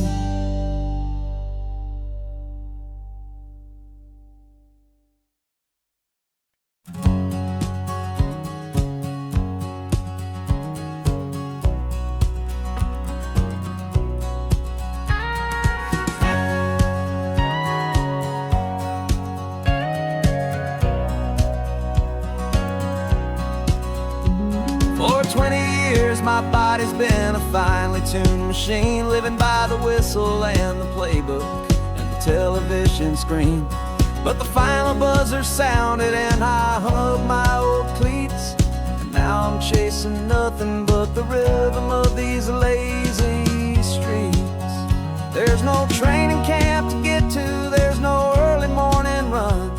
For 20 years my body's been a finely tuned machine, living by the whistle and the playbook and the television screen. But the final buzzer sounded and I hung up my old cleats, and now I'm chasing nothing but the rhythm of these lazy streets. There's no training camp to get to, there's no early morning run,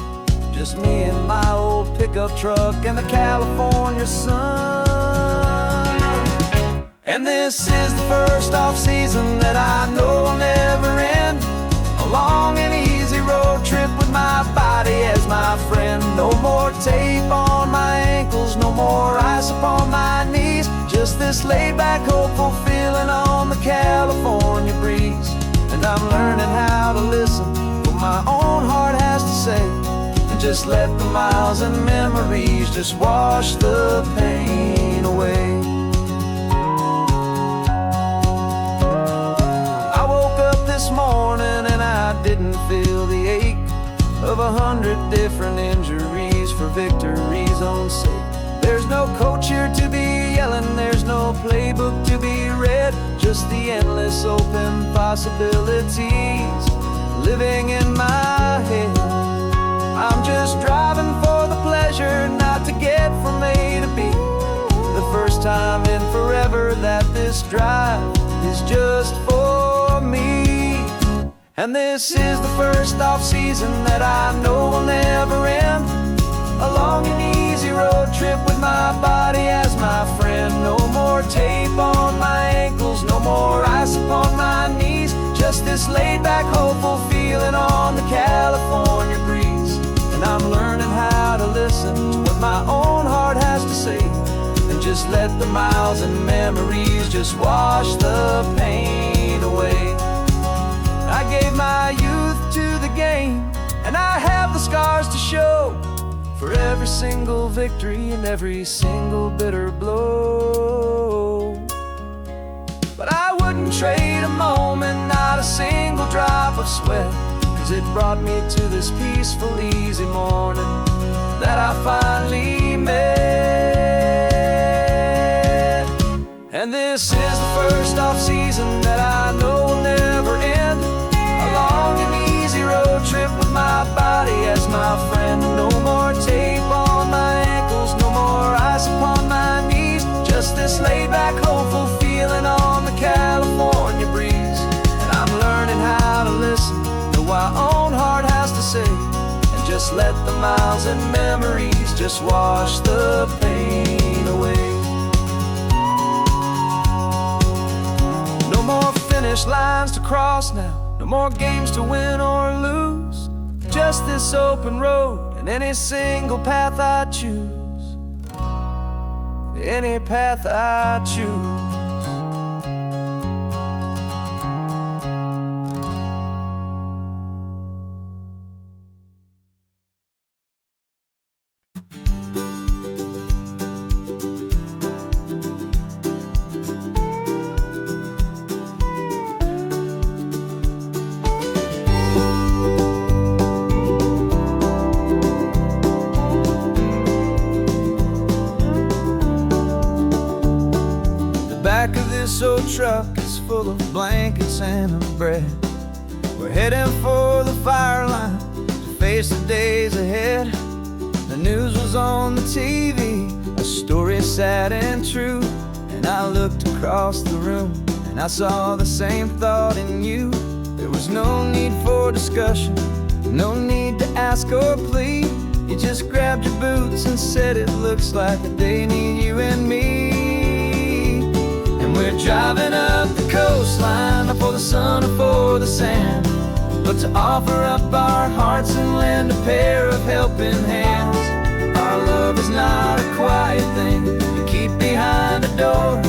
just me and my old pickup truck and the California sun. And this is the first off-season that I know will never end, a long and easy road trip with my body as my friend. No more tape on my ankles, no more ice upon my knees, just this laid-back, hopeful feeling on the California breeze. And I'm learning how to listen to what my own heart has to say, and just let the miles and memories just wash the pain away. I woke up this morning and I didn't feel the ache of 100 different injuries for victory's own sake. There's no coach here to be yelling, there's no playbook to be read, just the endless open possibilities living in my head. I'm just driving for the pleasure, not to get from A to B. The first time in forever that this drive is just for me. And this is the first off-season that I know will never end, a long and easy road trip with my body as my friend. No more tape on my ankles, no more ice upon my knees, just this laid-back, hopeful feeling on the California breeze. And I'm learning how to listen to what my own heart has to say, and just let the miles and memories just wash the pain away. I gave my youth to the game, and I have the scars to show for every single victory and every single bitter blow. But I wouldn't trade a moment, not a single drop of sweat, 'cause it brought me to this peaceful, easy morning that I finally met. And this is the first off-season that I know will never end. A long and easy road trip with my body as my friend. No more tape on my ankles, no more ice upon my knees. Just this laid-back, hopeful feeling on the California breeze. And I'm learning how to listen to what my own heart has to say, and just let the miles and memories just wash the pain away. No more finish lines to cross now, no more games to win or lose. Just this open road and any single path I choose. Any path I choose. Back of this old truck is full of blankets and of bread. We're heading for the fire line to face the days ahead. The news was on the TV, a story sad and true. And I looked across the room and I saw the same thought in you. There was no need for discussion, no need to ask or plead. You just grabbed your boots and said it looks like the day need you and me. We're driving up the coastline, not for the sun or for the sand, but to offer up our hearts and lend a pair of helping hands. Our love is not a quiet thing you keep behind a door.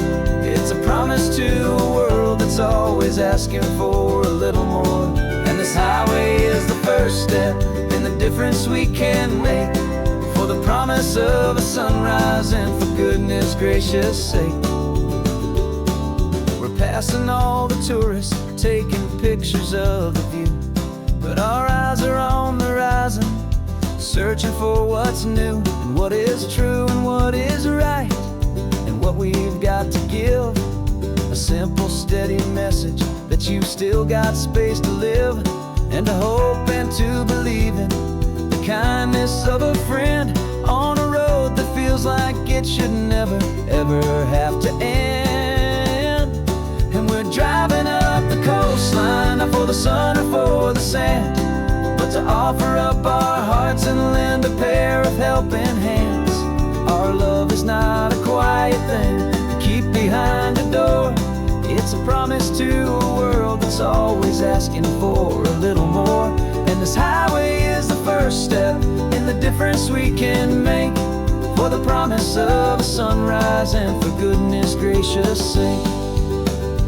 It's a promise to a world that's always asking for a little more. And this highway is the first step in the difference we can make, for the promise of a sunrise and for goodness gracious sake. Passing all the tourists, taking pictures of the view, but our eyes are on the horizon, searching for what's new, and what is true and what is right, and what we've got to give. A simple, steady message that you've still got space to live, and to hope and to believe in the kindness of a friend on a road that feels like it should never, ever have to end. Driving up the coastline, not for the sun or for the sand, but to offer up our hearts and lend a pair of helping hands. Our love is not a quiet thing to keep behind a door. It's a promise to a world that's always asking for a little more. And this highway is the first step in the difference we can make, for the promise of a sunrise and for goodness gracious sake.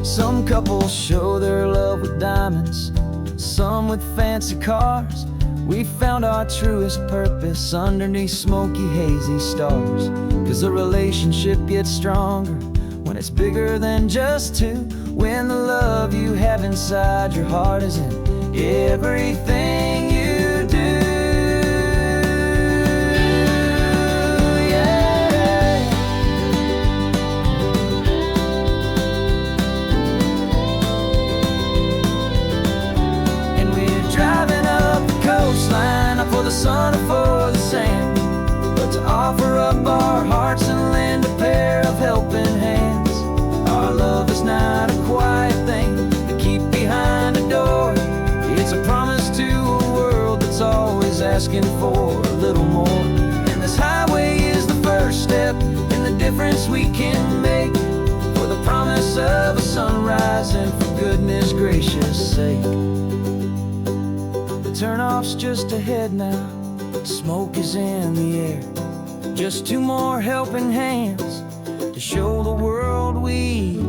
Some couples show their love with diamonds, some with fancy cars. We found our truest purpose underneath smoky, hazy stars. 'Cause a relationship gets stronger when it's bigger than just two, when the love you have inside your heart is in everything you do. Not for the sun or for the sand, but to offer up our hearts and lend a pair of helping hands. Our love is not a quiet thing to keep behind a door. It's a promise to a world that's always asking for a little more. And this highway is the first step in the difference we can make, for the promise of a sunrise and for goodness gracious sake. Turnoff's just ahead now, smoke is in the air. Just two more helping hands to show the world we